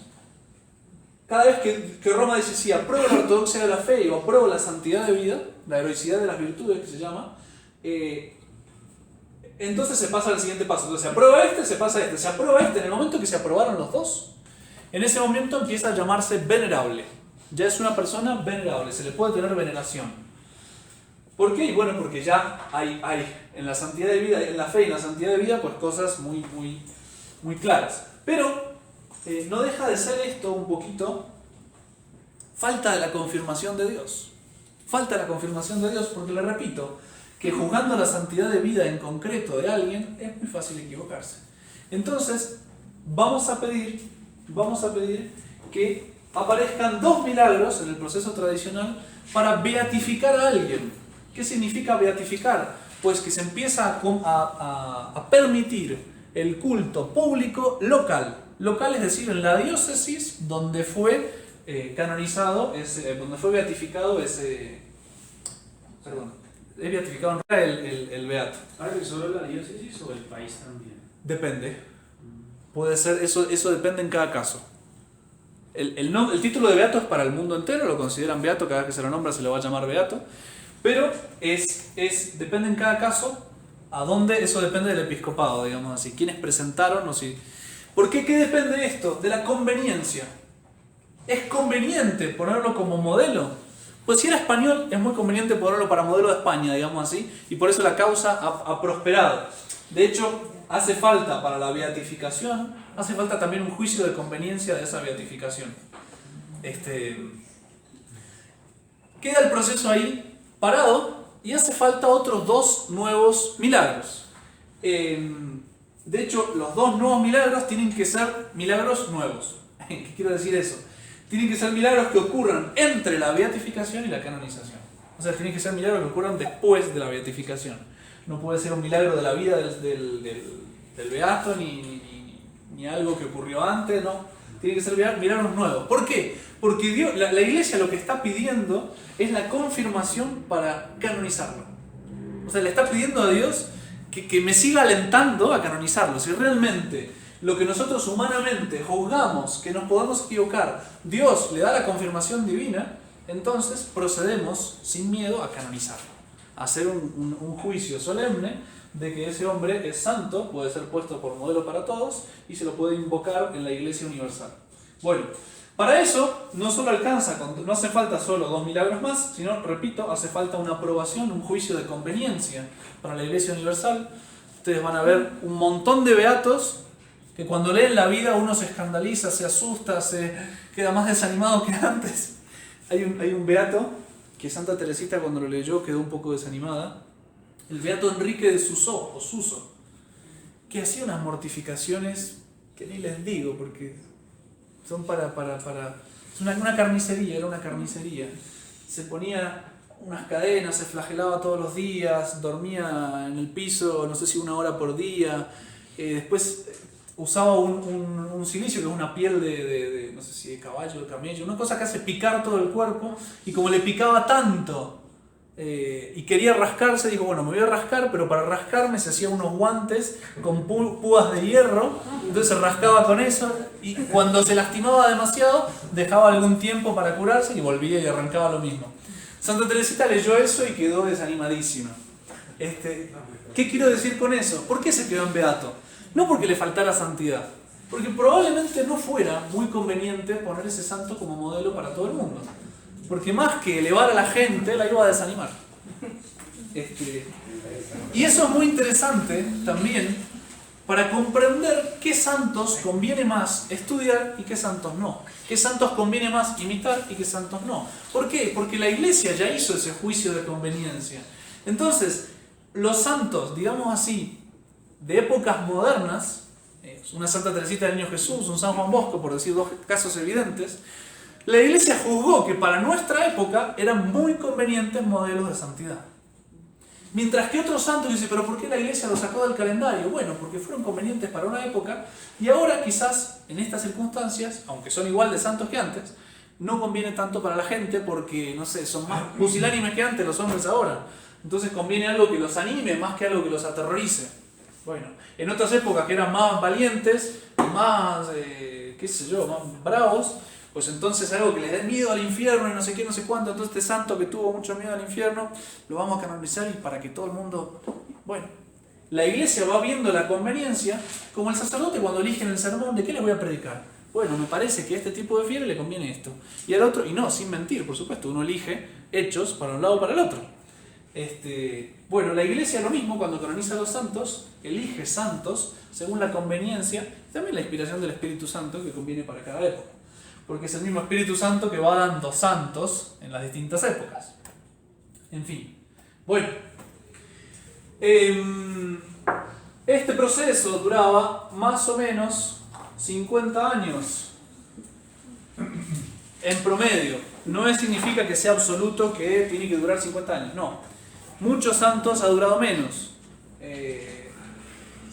Cada vez que Roma dice, sí, apruebo la ortodoxia de la fe y apruebo la santidad de vida, la heroicidad de las virtudes que se llama, entonces se pasa al siguiente paso. Entonces se aprueba se pasa a se aprueba en el momento que se aprobaron los dos, en ese momento empieza a llamarse venerable. Ya es una persona venerable, se le puede tener veneración. ¿Por qué? Y bueno, porque ya hay en la santidad de vida, en la fe y en la santidad de vida, pues cosas muy claras. Pero no deja de ser esto un poquito falta de la confirmación de Dios. Falta la confirmación de Dios, porque le repito, que juzgando la santidad de vida en concreto de alguien, es muy fácil equivocarse. Entonces, vamos a pedir que aparezcan 2 milagros en el proceso tradicional para beatificar a alguien. ¿Qué significa beatificar? Pues que se empieza a permitir el culto público local. Local, es decir, en la diócesis donde fue canonizado, donde fue beatificado ese... Perdón, es beatificado en realidad el beato. ¿Ahora que solo la diócesis o el país también? Depende. Puede ser, eso depende en cada caso. El título de beato es para el mundo entero, lo consideran beato, cada vez que se lo nombra se lo va a llamar beato, pero depende en cada caso a dónde, eso depende del episcopado, digamos así, quiénes presentaron o si... ¿Por qué? ¿Qué depende de esto? De la conveniencia. ¿Es conveniente ponerlo como modelo? Pues si era español, es muy conveniente ponerlo para modelo de España, digamos así, y por eso la causa ha prosperado. De hecho, hace falta para la beatificación, hace falta también un juicio de conveniencia de esa beatificación. Queda el proceso ahí parado y hace falta otros 2 nuevos milagros. De hecho, los 2 nuevos milagros tienen que ser milagros nuevos. ¿Qué quiero decir eso? Tienen que ser milagros que ocurran entre la beatificación y la canonización. O sea, tienen que ser milagros que ocurran después de la beatificación. No puede ser un milagro de la vida del beato ni algo que ocurrió antes, no. Tienen que ser milagros nuevos. ¿Por qué? Porque Dios, la Iglesia lo que está pidiendo es la confirmación para canonizarlo. O sea, le está pidiendo a Dios que me siga alentando a canonizarlo. Si realmente lo que nosotros humanamente juzgamos que nos podamos equivocar, Dios le da la confirmación divina, entonces procedemos sin miedo a canonizarlo, a hacer un juicio solemne de que ese hombre es santo, puede ser puesto por modelo para todos y se lo puede invocar en la Iglesia Universal. Bueno, para eso no solo alcanza, no hace falta solo 2 milagros más, sino, repito, hace falta una aprobación, un juicio de conveniencia para la Iglesia Universal. Ustedes van a ver un montón de beatos que cuando leen la vida uno se escandaliza, se asusta, se queda más desanimado que antes. Hay un beato que Santa Teresita cuando lo leyó quedó un poco desanimada, el beato Enrique de Suso, que hacía unas mortificaciones que ni les digo porque son para Es una carnicería, era una carnicería. Se ponía unas cadenas, se flagelaba todos los días, dormía en el piso, no sé si 1 hora por día. Después usaba un silicio que es una piel de no sé si de caballo o de camello, una cosa que hace picar todo el cuerpo, y como le picaba tanto y quería rascarse, dijo, bueno, me voy a rascar, pero para rascarme se hacía unos guantes con púas de hierro, entonces se rascaba con eso, y cuando se lastimaba demasiado dejaba algún tiempo para curarse y volvía y arrancaba lo mismo. Santa Teresita leyó eso y quedó desanimadísima. ¿Qué quiero decir con eso? ¿Por qué se quedó en beato? No porque le faltara santidad, porque probablemente no fuera muy conveniente poner ese santo como modelo para todo el mundo. Porque más que elevar a la gente, la iba a desanimar. Y eso es muy interesante también para comprender qué santos conviene más estudiar y qué santos no. Qué santos conviene más imitar y qué santos no. ¿Por qué? Porque la Iglesia ya hizo ese juicio de conveniencia. Entonces, los santos, digamos así, de épocas modernas, una Santa Teresita del Niño Jesús, un San Juan Bosco, por decir 2 casos evidentes, la Iglesia juzgó que para nuestra época eran muy convenientes modelos de santidad. Mientras que otros santos dicen, pero ¿por qué la Iglesia los sacó del calendario? Bueno, porque fueron convenientes para una época, y ahora quizás en estas circunstancias, aunque son igual de santos que antes, no conviene tanto para la gente porque, no sé, son más pusilánimes que antes los hombres ahora. Entonces conviene algo que los anime más que algo que los aterrorice. Bueno, en otras épocas que eran más valientes, más, qué sé yo, más bravos, pues entonces algo que les dé miedo al infierno y no sé qué, no sé cuánto, entonces este santo que tuvo mucho miedo al infierno, lo vamos a canonizar y para que todo el mundo... Bueno, la Iglesia va viendo la conveniencia, como el sacerdote cuando elige en el sermón, ¿de qué les voy a predicar? Bueno, me parece que a este tipo de fieles le conviene esto. Y al otro, y no, sin mentir, por supuesto, uno elige hechos para un lado o para el otro. Bueno, la Iglesia lo mismo, cuando canoniza a los santos, elige santos según la conveniencia y también la inspiración del Espíritu Santo que conviene para cada época. Porque es el mismo Espíritu Santo que va dando santos en las distintas épocas. En fin. Bueno. Este proceso duraba más o menos 50 años. En promedio. No significa que sea absoluto que tiene que durar 50 años. No. Muchos santos ha durado menos.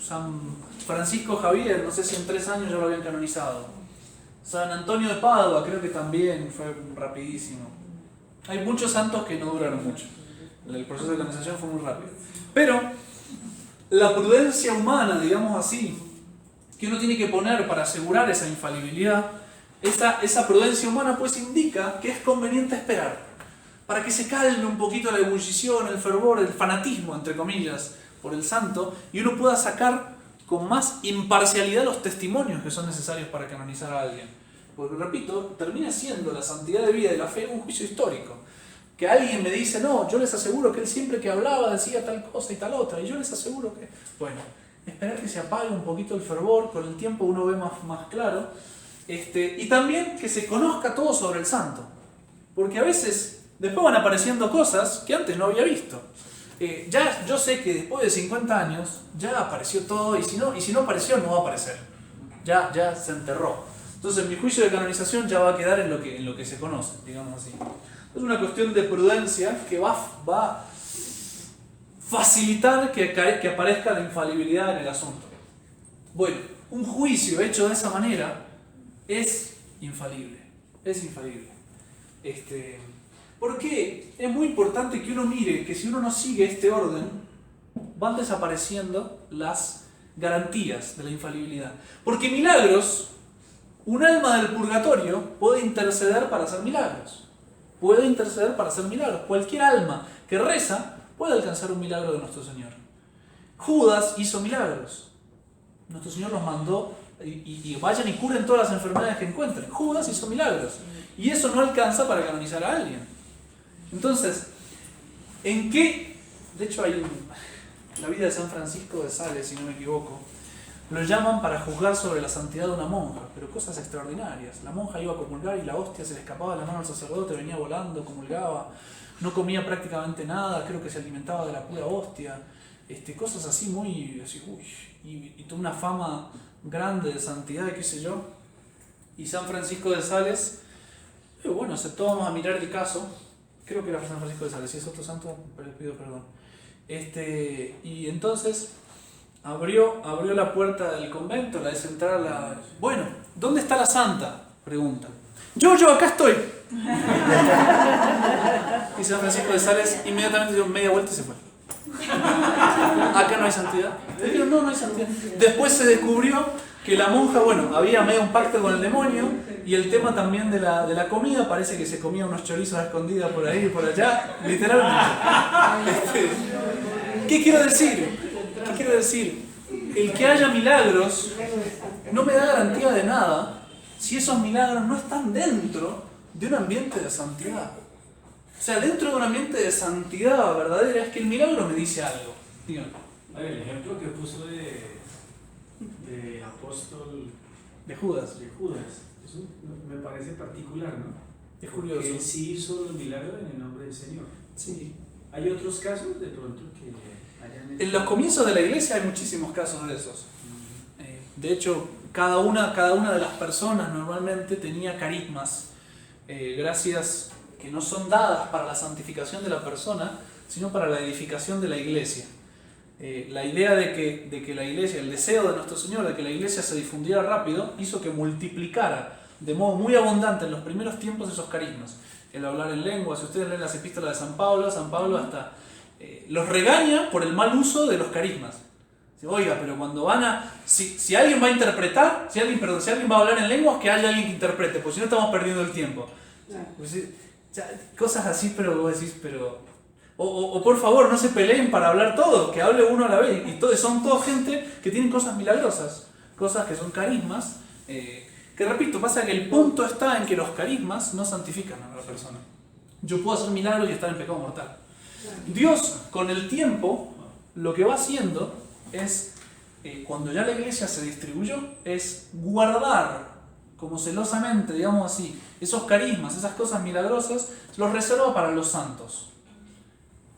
San Francisco Javier, no sé si en 3 años ya lo habían canonizado. San Antonio de Padua creo que también fue rapidísimo. Hay muchos santos que no duraron mucho. El proceso de canonización fue muy rápido. Pero la prudencia humana, digamos así, que uno tiene que poner para asegurar esa infalibilidad, esa prudencia humana pues indica que es conveniente esperar, para que se calme un poquito la ebullición, el fervor, el fanatismo, entre comillas, por el santo, y uno pueda sacar con más imparcialidad los testimonios que son necesarios para canonizar a alguien. Porque, repito, termina siendo la santidad de vida y la fe un juicio histórico. Que alguien me dice, no, yo les aseguro que él siempre que hablaba decía tal cosa y tal otra, y yo les aseguro que... Bueno, esperar que se apague un poquito el fervor, con el tiempo uno ve más claro, y también que se conozca todo sobre el santo. Porque a veces después van apareciendo cosas que antes no había visto. Ya yo sé que después de 50 años ya apareció todo, y si no apareció no va a aparecer. Ya se enterró. Entonces mi juicio de canonización ya va a quedar en lo que se conoce, digamos así. Es una cuestión de prudencia que va a facilitar que aparezca la infalibilidad en el asunto. Bueno, un juicio hecho de esa manera es infalible. Es infalible. Porque es muy importante que uno mire que si uno no sigue este orden, van desapareciendo las garantías de la infalibilidad. Porque milagros, un alma del purgatorio puede interceder para hacer milagros. Puede interceder para hacer milagros. Cualquier alma que reza puede alcanzar un milagro de nuestro Señor. Judas hizo milagros. Nuestro Señor los mandó y vayan y curen todas las enfermedades que encuentren. Judas hizo milagros. Y eso no alcanza para canonizar a alguien. Entonces, ¿en qué? De hecho hay la vida de San Francisco de Sales, si no me equivoco, lo llaman para juzgar sobre la santidad de una monja, pero cosas extraordinarias. La monja iba a comulgar y la hostia se le escapaba de la mano al sacerdote, venía volando, comulgaba, no comía prácticamente nada, creo que se alimentaba de la pura hostia, cosas así muy, así, y tuvo una fama grande de santidad, qué sé yo. Y San Francisco de Sales Bueno, todos vamos a mirar el caso. Creo que era San Francisco de Sales, si es otro santo, les pido perdón. Y entonces abrió la puerta del convento, la hizo entrar a la... Bueno, ¿dónde está la santa? Pregunta. Yo, acá estoy. Y San Francisco de Sales inmediatamente dio media vuelta y se fue. Acá no hay santidad. Dijeron, no hay santidad. Después se descubrió que la monja, había medio un pacto con el demonio, y el tema también de la comida, parece que se comía unos chorizos a escondidas por ahí y por allá, literalmente. ¿Qué quiero decir? El que haya milagros no me da garantía de nada si esos milagros no están dentro de un ambiente de santidad. O sea, dentro de un ambiente de santidad verdadera es que el milagro me dice algo. Díganme. El ejemplo que puso de apóstol de Judas. Eso me parece particular, ¿no? Es curioso. Porque él sí hizo los milagros en el nombre del Señor. Sí. ¿Hay otros casos de pronto que hayan hecho? En los comienzos de la iglesia hay muchísimos casos de esos. De hecho, cada una de las personas normalmente tenía carismas, gracias que no son dadas para la santificación de la persona, sino para la edificación de la iglesia. La idea de que la iglesia, el deseo de nuestro Señor de que la iglesia se difundiera rápido, hizo que multiplicara de modo muy abundante en los primeros tiempos esos carismas. El hablar en lengua, si ustedes leen las epístolas de San Pablo hasta los regaña por el mal uso de los carismas. Oiga, pero cuando si alguien va a interpretar, si alguien va a hablar en lenguas, que haya alguien que interprete, porque si no estamos perdiendo el tiempo. Pues, cosas así, pero vos decís, o por favor, no se peleen para hablar todos, que hable uno a la vez. Y son toda gente que tienen cosas milagrosas, cosas que son carismas, que repito, pasa que el punto está en que los carismas no santifican a la persona. Yo puedo hacer milagros y estar en pecado mortal. Dios, con el tiempo, lo que va haciendo es, cuando ya la iglesia se distribuyó, es guardar como celosamente, digamos así, esos carismas, esas cosas milagrosas, los reserva para los santos.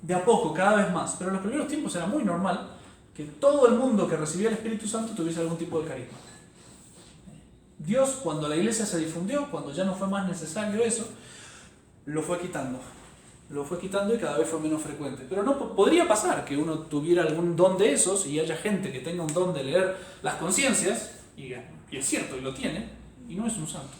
De a poco, cada vez más. Pero en los primeros tiempos era muy normal que todo el mundo que recibía el Espíritu Santo tuviese algún tipo de carisma. Dios, cuando la iglesia se difundió, cuando ya no fue más necesario eso, lo fue quitando. Lo fue quitando y cada vez fue menos frecuente. Pero no podría pasar que uno tuviera algún don de esos y haya gente que tenga un don de leer las conciencias, y es cierto, y lo tiene, y no es un santo.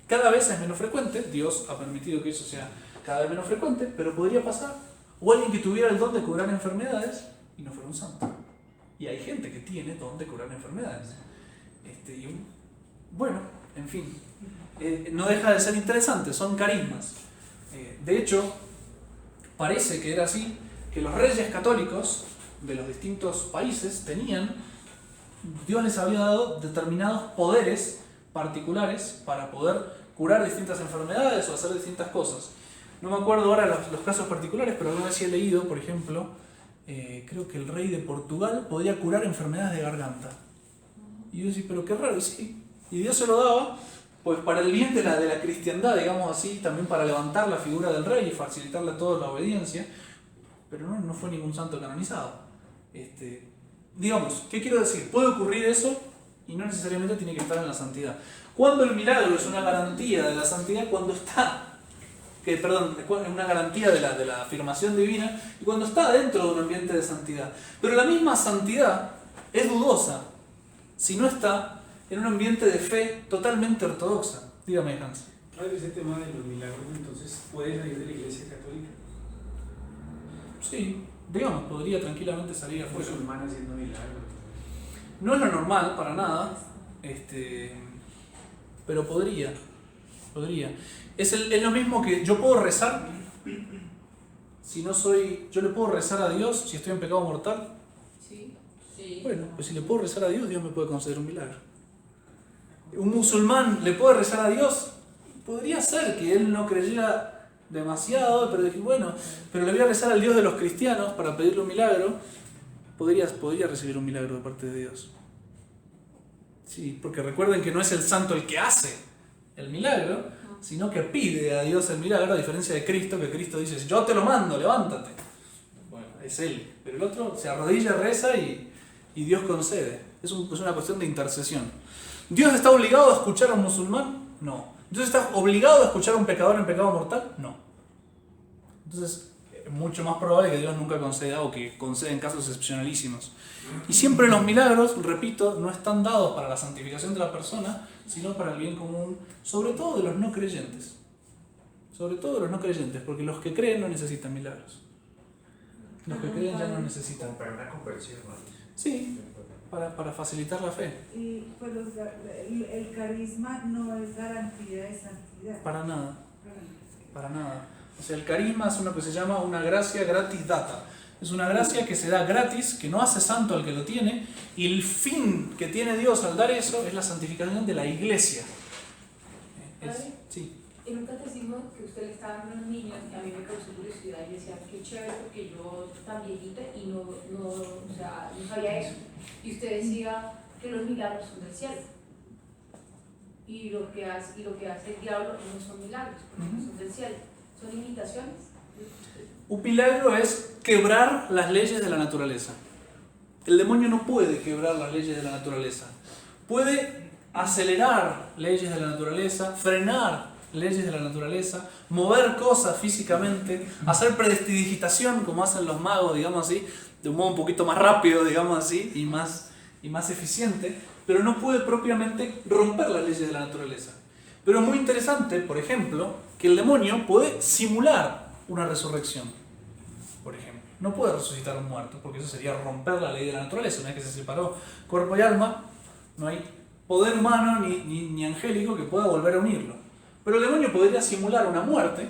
Cada vez es menos frecuente, Dios ha permitido que eso sea cada vez menos frecuente, pero podría pasar. O alguien que tuviera el don de curar enfermedades y no fuera un santo. Y hay gente que tiene don de curar enfermedades. Bueno, en fin, no deja de ser interesante, son carismas. De hecho, parece que era así, que los reyes católicos de los distintos países Dios les había dado determinados poderes particulares para poder curar distintas enfermedades o hacer distintas cosas. No me acuerdo ahora los casos particulares, pero alguna vez sí he leído, por ejemplo, creo que el rey de Portugal podía curar enfermedades de garganta. Y yo decía, pero qué raro, sí. Y Dios se lo daba, pues para el bien de la cristiandad, digamos así, también para levantar la figura del rey y facilitarle a todos la obediencia, pero no fue ningún santo canonizado. Digamos, ¿qué quiero decir? Puede ocurrir eso y no necesariamente tiene que estar en la santidad. Cuando el milagro es una garantía de la santidad, es una garantía de la afirmación divina, y cuando está dentro de un ambiente de santidad. Pero la misma santidad es dudosa si no está en un ambiente de fe totalmente ortodoxa. Dígame, Hans. Ese tema de los milagros, entonces, ¿puede salir de la Iglesia Católica? Sí, digamos, podría tranquilamente salir afuera. Musulmanes haciendo milagros. No es lo normal, para nada, pero podría. Es lo mismo que yo puedo rezar, yo le puedo rezar a Dios si estoy en pecado mortal. Sí. Bueno, pues si le puedo rezar a Dios, Dios me puede conceder un milagro. Un musulmán le puede rezar a Dios, podría ser que él no creyera demasiado, pero dije, pero le voy a rezar al Dios de los cristianos para pedirle un milagro, podría recibir un milagro de parte de Dios. Sí, porque recuerden que no es el santo el que hace el milagro, sino que pide a Dios el milagro, a diferencia de Cristo, que Cristo dice, yo te lo mando, levántate. Bueno, es Él, pero el otro se arrodilla, reza y Dios concede. Es una cuestión de intercesión. ¿Dios está obligado a escuchar a un musulmán? No. Entonces, ¿estás obligado a escuchar a un pecador en pecado mortal? No. Entonces, es mucho más probable que Dios nunca conceda o que conceda en casos excepcionalísimos. Y siempre los milagros, repito, no están dados para la santificación de la persona, sino para el bien común, sobre todo de los no creyentes. Sobre todo de los no creyentes, porque los que creen no necesitan milagros. Los que creen ya no necesitan. Para una conversión, ¿no? Sí, para facilitar la fe. Y pues el carisma no es garantía de santidad. Para nada. Para nada. O sea, el carisma es lo que se llama una gracia gratis data. Es una gracia que se da gratis, que no hace santo al que lo tiene, y el fin que tiene Dios al dar eso es la santificación de la iglesia. Sí. En un catecismo que usted le estaba dando a los niños, a mí me causó curiosidad y decía, qué chévere, porque yo tan viejita y no sabía eso. Y usted decía que los milagros son del cielo. Y lo que hace el diablo no son milagros, porque no son del cielo, son imitaciones. Un milagro es quebrar las leyes de la naturaleza. El demonio no puede quebrar las leyes de la naturaleza. Puede acelerar leyes de la naturaleza, frenar leyes de la naturaleza, mover cosas físicamente, hacer prestidigitación como hacen los magos, digamos así, de un modo un poquito más rápido, digamos así, y más eficiente, pero no puede propiamente romper las leyes de la naturaleza. Pero es muy interesante, por ejemplo, que el demonio puede simular una resurrección, por ejemplo. No puede resucitar a un muerto, porque eso sería romper la ley de la naturaleza. Una vez que se separó cuerpo y alma, no hay poder humano ni angélico que pueda volver a unirlo. Pero el demonio podría simular una muerte,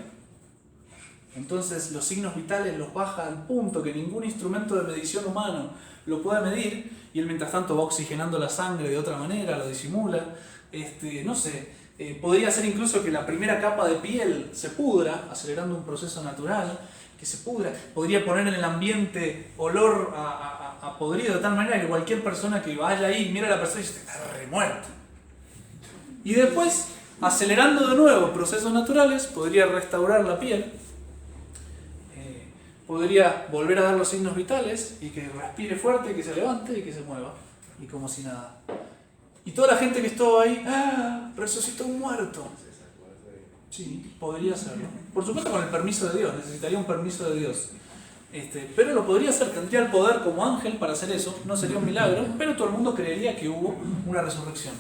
entonces los signos vitales los baja al punto que ningún instrumento de medición humano lo pueda medir, y él mientras tanto va oxigenando la sangre de otra manera, lo disimula. Podría ser incluso que la primera capa de piel se pudra, acelerando un proceso natural, que se pudra. Podría poner en el ambiente olor a podrido de tal manera que cualquier persona que vaya ahí mira a la persona y dice, está re muerta. Y después, acelerando de nuevo procesos naturales, podría restaurar la piel, podría volver a dar los signos vitales y que respire fuerte, que se levante y que se mueva, y como si nada. Y toda la gente que estuvo ahí, ¡ah! Resucitó un muerto. Sí, podría hacerlo. Por supuesto con el permiso de Dios, necesitaría un permiso de Dios. Pero lo podría hacer, tendría el poder como ángel para hacer eso, no sería un milagro, pero todo el mundo creería que hubo una resurrección.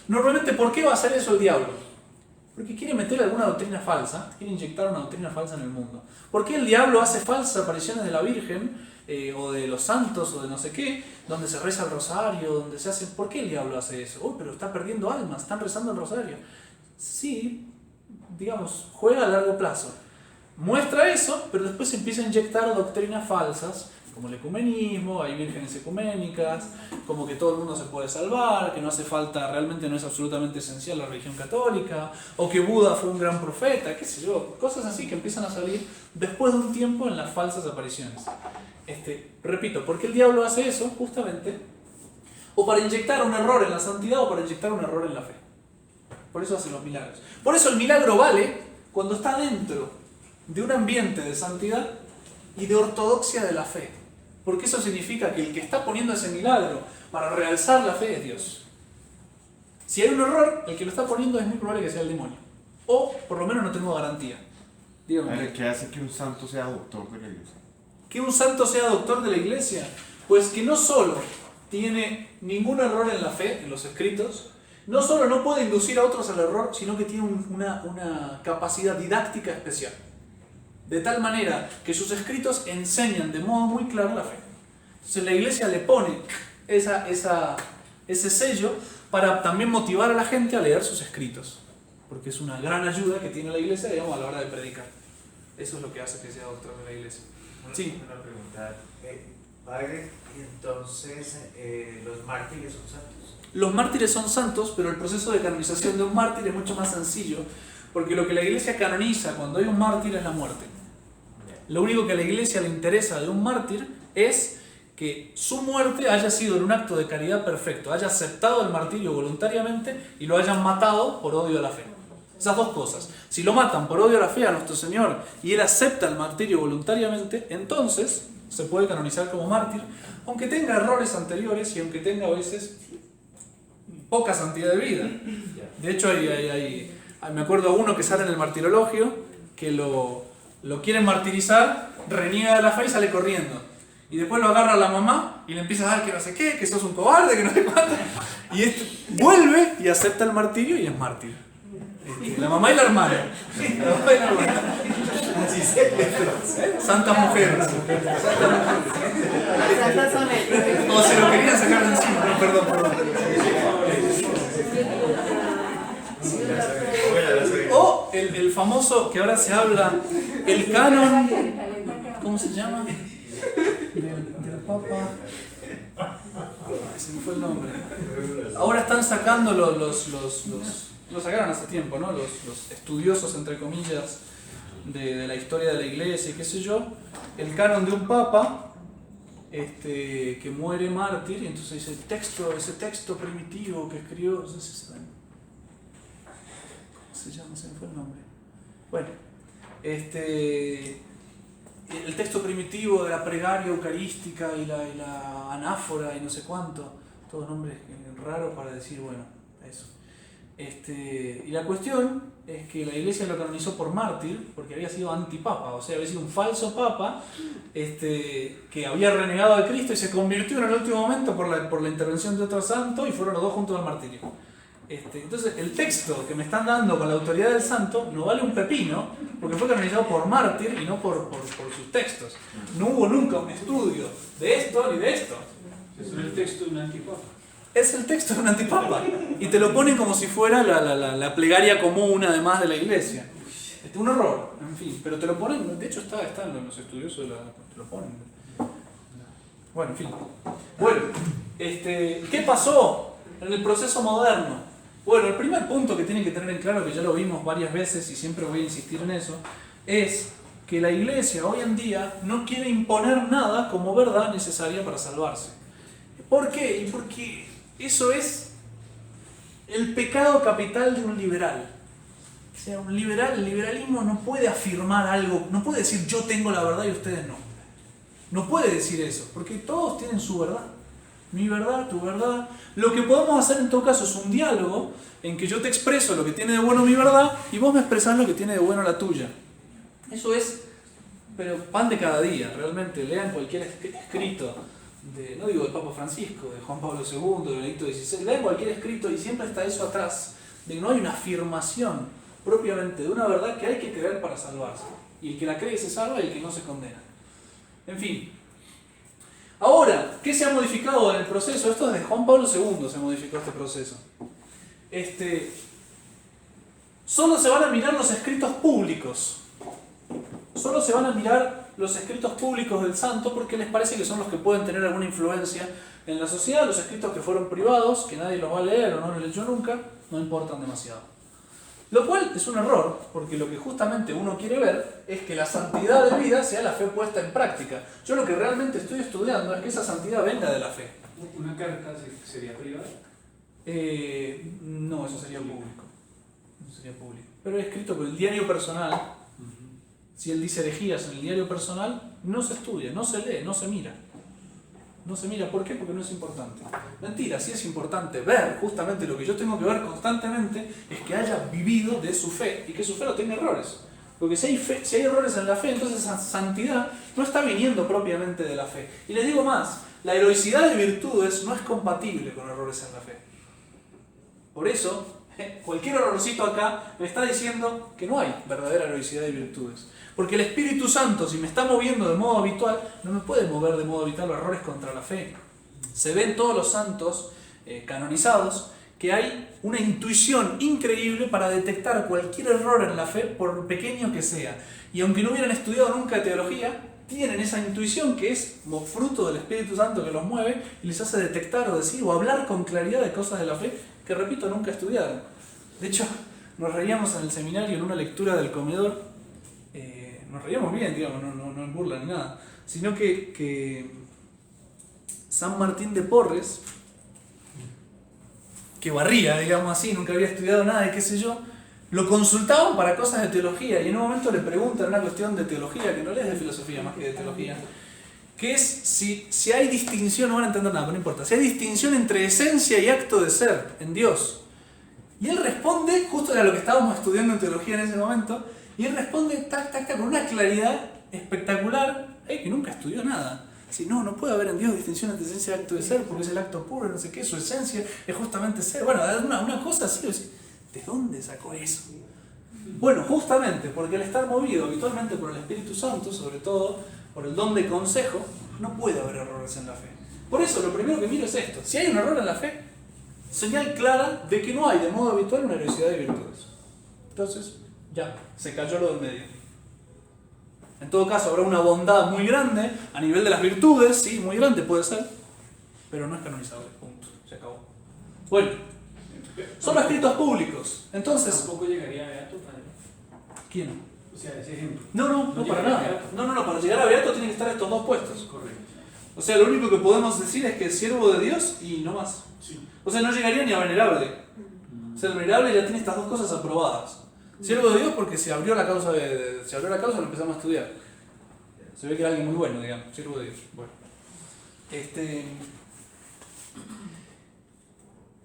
Normalmente, ¿por qué va a hacer eso el diablo? Porque quiere meter alguna doctrina falsa, quiere inyectar una doctrina falsa en el mundo. ¿Por qué el diablo hace falsas apariciones de la Virgen, o de los santos, o de no sé qué, donde se reza el rosario, donde se hace... ¿Por qué el diablo hace eso? Oh, pero está perdiendo almas, están rezando el rosario. Sí, digamos, juega a largo plazo. Muestra eso, pero después empieza a inyectar doctrinas falsas, como el ecumenismo, hay vírgenes ecuménicas, como que todo el mundo se puede salvar, que no hace falta, realmente no es absolutamente esencial la religión católica, o que Buda fue un gran profeta, qué sé yo, cosas así que empiezan a salir después de un tiempo en las falsas apariciones. Repito, ¿por qué el diablo hace eso? Justamente, o para inyectar un error en la santidad o para inyectar un error en la fe. Por eso hace los milagros. Por eso el milagro vale cuando está dentro de un ambiente de santidad y de ortodoxia de la fe. Porque eso significa que el que está poniendo ese milagro para realzar la fe es Dios. Si hay un error, el que lo está poniendo es muy probable que sea el demonio. O por lo menos no tengo garantía. Dígame. ¿Qué hace que un santo sea doctor de la iglesia? Que un santo sea doctor de la iglesia, pues que no solo tiene ningún error en la fe, en los escritos, no solo no puede inducir a otros al error, sino que tiene una capacidad didáctica especial. De tal manera que sus escritos enseñan de modo muy claro la fe. Entonces la iglesia le pone ese sello para también motivar a la gente a leer sus escritos. Porque es una gran ayuda que tiene la iglesia, digamos, a la hora de predicar. Eso es lo que hace que sea doctor de la iglesia. Sí. Una pregunta. Padre, entonces, ¿los mártires son santos? Los mártires son santos, pero el proceso de canonización de un mártir es mucho más sencillo, porque lo que la iglesia canoniza cuando hay un mártir es la muerte. Lo único que a la iglesia le interesa de un mártir es que su muerte haya sido en un acto de caridad perfecto, haya aceptado el martirio voluntariamente y lo hayan matado por odio a la fe. Esas dos cosas. Si lo matan por odio a la fe a nuestro Señor y él acepta el martirio voluntariamente, entonces se puede canonizar como mártir, aunque tenga errores anteriores y aunque tenga a veces poca santidad de vida. De hecho hay Me acuerdo uno que sale en el martirologio, que lo quieren martirizar, reniega de la fe y sale corriendo. Y después lo agarra la mamá y le empieza a dar que no sé qué, que sos un cobarde, que no sé cuánto. Y vuelve y acepta el martirio y es mártir. La mamá y la hermana. La mamá y la hermana. Así se Santas mujeres. Santas son ellos. O se lo querían sacar de encima. No, perdón. O el famoso que ahora se habla, el canon, ¿cómo se llama? Del Papa. Se me fue el nombre. Ahora están sacando lo sacaron hace tiempo, ¿no? Los estudiosos, entre comillas, de la historia de la iglesia y qué sé yo, el canon de un papa que muere mártir, y entonces dice ese texto primitivo que escribió, no sé si saben. ¿Cómo se llama? Se me fue el nombre. Bueno, el texto primitivo de la plegaria eucarística y la anáfora y no sé cuánto, todos nombres raros para decir, bueno, eso. Y la cuestión es que la iglesia lo canonizó por mártir, porque había sido antipapa, o sea, había sido un falso papa que había renegado de Cristo y se convirtió en el último momento por la intervención de otro santo y fueron los dos juntos al martirio. Entonces, el texto que me están dando con la autoridad del santo no vale un pepino, porque fue canonizado por mártir y no por sus textos. No hubo nunca un estudio de esto ni de esto. Es el texto de un antipapa. Es el texto de un antipapa. Y te lo ponen como si fuera la plegaria común, además de la iglesia. Un horror, en fin. Pero te lo ponen, de hecho está en los estudiosos, te lo ponen. Bueno, en fin. Bueno, ¿qué pasó en el proceso moderno? Bueno, el primer punto que tienen que tener en claro, que ya lo vimos varias veces y siempre voy a insistir en eso, es que la iglesia hoy en día no quiere imponer nada como verdad necesaria para salvarse. ¿Por qué? Porque eso es el pecado capital de un liberal. O sea, el liberalismo no puede afirmar algo, no puede decir yo tengo la verdad y ustedes no. No puede decir eso, porque todos tienen su verdad. Mi verdad, tu verdad. Lo que podemos hacer en todo caso es un diálogo en que yo te expreso lo que tiene de bueno mi verdad y vos me expresás lo que tiene de bueno la tuya. Eso es, pero pan de cada día, realmente. Lean cualquier escrito, no digo del Papa Francisco, de Juan Pablo II, de Benedicto XVI, lean cualquier escrito y siempre está eso atrás, de que no hay una afirmación propiamente de una verdad que hay que creer para salvarse. Y el que la cree se salva y el que no se condena. En fin. Ahora, ¿qué se ha modificado en el proceso? Esto desde Juan Pablo II se modificó este proceso. Solo se van a mirar los escritos públicos. Solo se van a mirar los escritos públicos del santo porque les parece que son los que pueden tener alguna influencia en la sociedad. Los escritos que fueron privados, que nadie los va a leer o no los leyó nunca, no importan demasiado. Lo cual es un error, porque lo que justamente uno quiere ver es que la santidad de vida sea la fe puesta en práctica. Yo lo que realmente estoy estudiando es que esa santidad venga de la fe. ¿Una carta sería privada? No, eso sería público. Eso sería público. Pero es escrito por el diario personal. Si él dice herejías en el diario personal, no se estudia, no se lee, no se mira. No se mira, ¿por qué? Porque no es importante. Mentira, sí es importante ver justamente lo que yo tengo que ver constantemente, es que haya vivido de su fe y que su fe no tenga errores. Porque si hay errores en la fe, entonces esa santidad no está viniendo propiamente de la fe. Y les digo más, la heroicidad de virtudes no es compatible con errores en la fe. Por eso, cualquier errorcito acá me está diciendo que no hay verdadera heroicidad de virtudes. Porque el Espíritu Santo, si me está moviendo de modo habitual, no me puede mover de modo habitual los errores contra la fe. Se ven todos los santos canonizados que hay una intuición increíble para detectar cualquier error en la fe, por pequeño que sea. Y aunque no hubieran estudiado nunca teología, tienen esa intuición que es como fruto del Espíritu Santo que los mueve y les hace detectar o decir o hablar con claridad de cosas de la fe que, repito, nunca estudiaron. De hecho, nos reíamos en el seminario en una lectura del comedor. Nos reíamos bien, digamos, no en burla ni nada, sino que San Martín de Porres, que barría, digamos así, nunca había estudiado nada y qué sé yo, lo consultaban para cosas de teología y en un momento le preguntan una cuestión de teología, que en realidad es de filosofía más que de teología, que es si hay distinción, no van a entender nada, pero no importa, si hay distinción entre esencia y acto de ser en Dios. Y él responde, justo a lo que estábamos estudiando en teología en ese momento, y él responde tac, tac, tac, con una claridad espectacular, que nunca estudió nada. Si no puede haber en Dios distinción entre esencia y acto de ser, porque es el acto puro, no sé qué, su esencia es justamente ser. Bueno, una cosa así, ¿de dónde sacó eso? Bueno, justamente porque al estar movido habitualmente por el Espíritu Santo, sobre todo por el don de consejo, no puede haber errores en la fe. Por eso lo primero que miro es esto: si hay un error en la fe, señal clara de que no hay de modo habitual una heredación de virtudes. Entonces, ya, se cayó lo del medio. En todo caso, habrá una bondad muy grande a nivel de las virtudes, sí, muy grande puede ser, pero no es canonizable, punto, se acabó. Bueno, son escritos públicos, entonces... ¿Tampoco llegaría a Beato, padre? ¿Quién? O sea, ese ejemplo. No, para nada. No, para llegar a Beato tienen que estar estos dos puestos. Correcto. O sea, lo único que podemos decir es que es siervo de Dios y no más. Sí. O sea, no llegaría ni a venerable. O sea, el venerable ya tiene estas dos cosas aprobadas. Siervo de Dios porque se abrió la causa, lo empezamos a estudiar. Se ve que era alguien muy bueno, digamos, siervo de Dios. Bueno.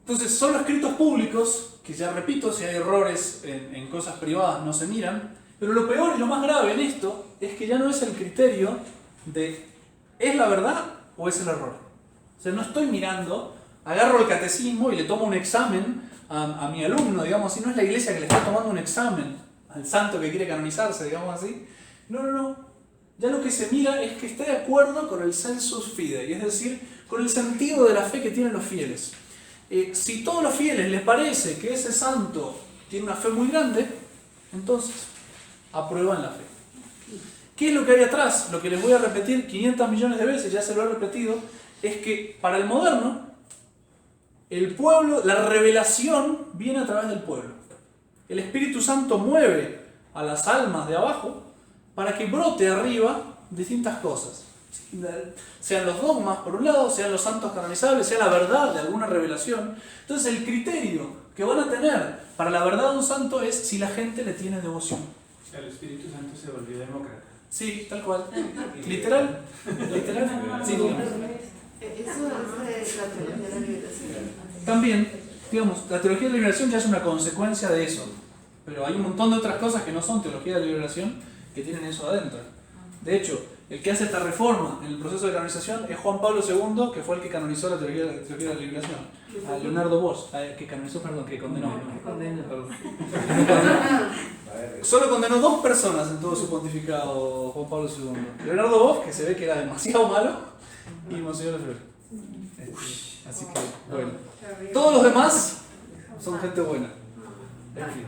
Entonces, son los escritos públicos, que ya repito, si hay errores en cosas privadas no se miran, pero lo peor y lo más grave en esto es que ya no es el criterio de ¿es la verdad o es el error? O sea, no estoy mirando, agarro el catecismo y le tomo un examen a mi alumno, digamos así, no es la iglesia que le está tomando un examen al santo que quiere canonizarse, digamos así. No. Ya lo que se mira es que esté de acuerdo con el sensus fidei, es decir, con el sentido de la fe que tienen los fieles. Si todos los fieles les parece que ese santo tiene una fe muy grande, entonces aprueban la fe. ¿Qué es lo que hay atrás? Lo que les voy a repetir 500 millones de veces, ya se lo he repetido, es que para el moderno, el pueblo, la revelación viene a través del pueblo. El Espíritu Santo mueve a las almas de abajo para que brote arriba distintas cosas. Sean los dogmas, por un lado, sean los santos canonizables, sea la verdad de alguna revelación. Entonces el criterio que van a tener para la verdad de un santo es si la gente le tiene devoción. O sea, el Espíritu Santo se volvió demócrata. Sí, tal cual. Literal. Sí, Eso es la teología de la liberación. también, digamos, la teología de la liberación ya es una consecuencia de eso. Pero hay un montón de otras cosas que no son teología de la liberación que tienen eso adentro. De hecho, el que hace esta reforma en el proceso de canonización es Juan Pablo II, que fue el que canonizó la teología de la liberación. A Leonardo Bosch, que canonizó, que condenó. Perdón. Solo condenó 2 personas en todo su pontificado, Juan Pablo II. Leonardo Bosch, que se ve que era demasiado malo, y Monseñor Lefebvre. Así que, bueno. Todos los demás son gente buena. En fin.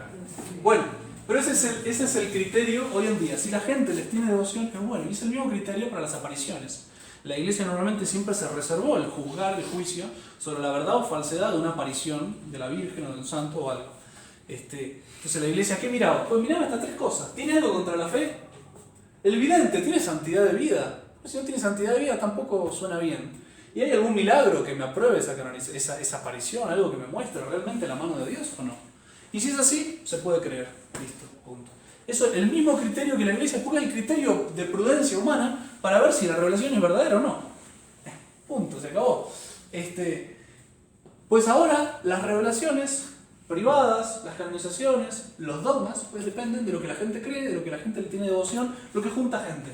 Bueno, pero ese es el criterio hoy en día. Si la gente les tiene devoción, es bueno. Y es el mismo criterio para las apariciones. La iglesia normalmente siempre se reservó el juzgar, el juicio sobre la verdad o falsedad de una aparición de la Virgen o de un santo o algo. Entonces la iglesia, ¿qué miraba? Pues miraba estas 3 cosas. ¿Tiene algo contra la fe? El vidente tiene santidad de vida. Si no tiene santidad de vida tampoco suena bien. ¿Y hay algún milagro que me apruebe esa aparición? ¿Algo que me muestre realmente la mano de Dios o no? Y si es así, se puede creer. Listo, punto. Eso es el mismo criterio que la iglesia, porque es el criterio de prudencia humana para ver si la revelación es verdadera o no. Punto, se acabó. Pues ahora las revelaciones privadas, las canonizaciones, los dogmas, pues dependen de lo que la gente cree, de lo que la gente le tiene devoción, lo que junta gente.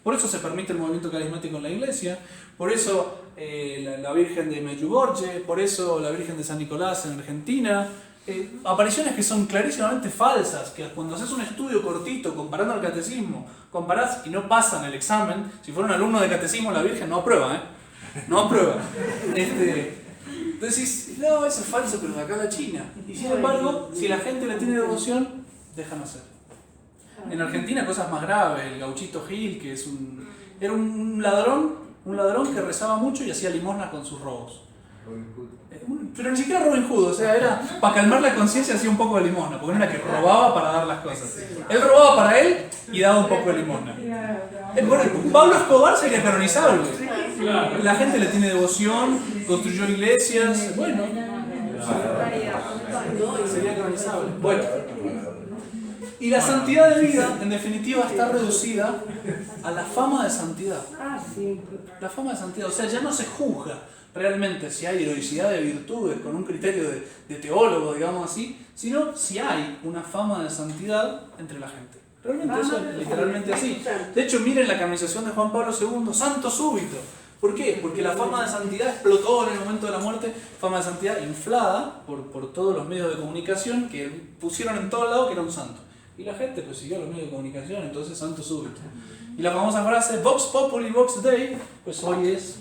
Por eso se permite el movimiento carismático en la iglesia, por eso la Virgen de Medjugorje, por eso la Virgen de San Nicolás en Argentina. Apariciones que son clarísimamente falsas, que cuando haces un estudio cortito comparando el catecismo, comparás y no pasan el examen. Si fuera un alumno de catecismo, la Virgen no aprueba, no aprueba. Entonces, no, eso es falso, pero de acá a la China. Y sin embargo, si la gente le tiene devoción, dejan hacer. En Argentina cosas más graves, el gauchito Gil, que era un ladrón que rezaba mucho y hacía limosnas con sus robos. Pero ni siquiera Robin Hood, o sea, era para calmar la conciencia, hacía un poco de limosna, porque no era que robaba para dar las cosas. Él robaba para él y daba un poco de limosna. Pablo Escobar sería canonizable. La gente le tiene devoción, construyó iglesias, bueno, sería canonizable. Bueno, Y la santidad de vida, en definitiva, está reducida a la fama de santidad. La fama de santidad, o sea, ya no se juzga realmente si hay heroicidad de virtudes con un criterio de teólogo, digamos así, sino si hay una fama de santidad entre la gente. Realmente eso es literalmente así. De hecho, miren la canonización de Juan Pablo II, santo súbito. ¿Por qué? Porque la fama de santidad explotó en el momento de la muerte, fama de santidad inflada por todos los medios de comunicación que pusieron en todos lados que era un santo. Y la gente pues siguió los medios de comunicación, entonces santo súbito. Y la famosa frase, Vox Populi, Vox Dei, pues hoy es...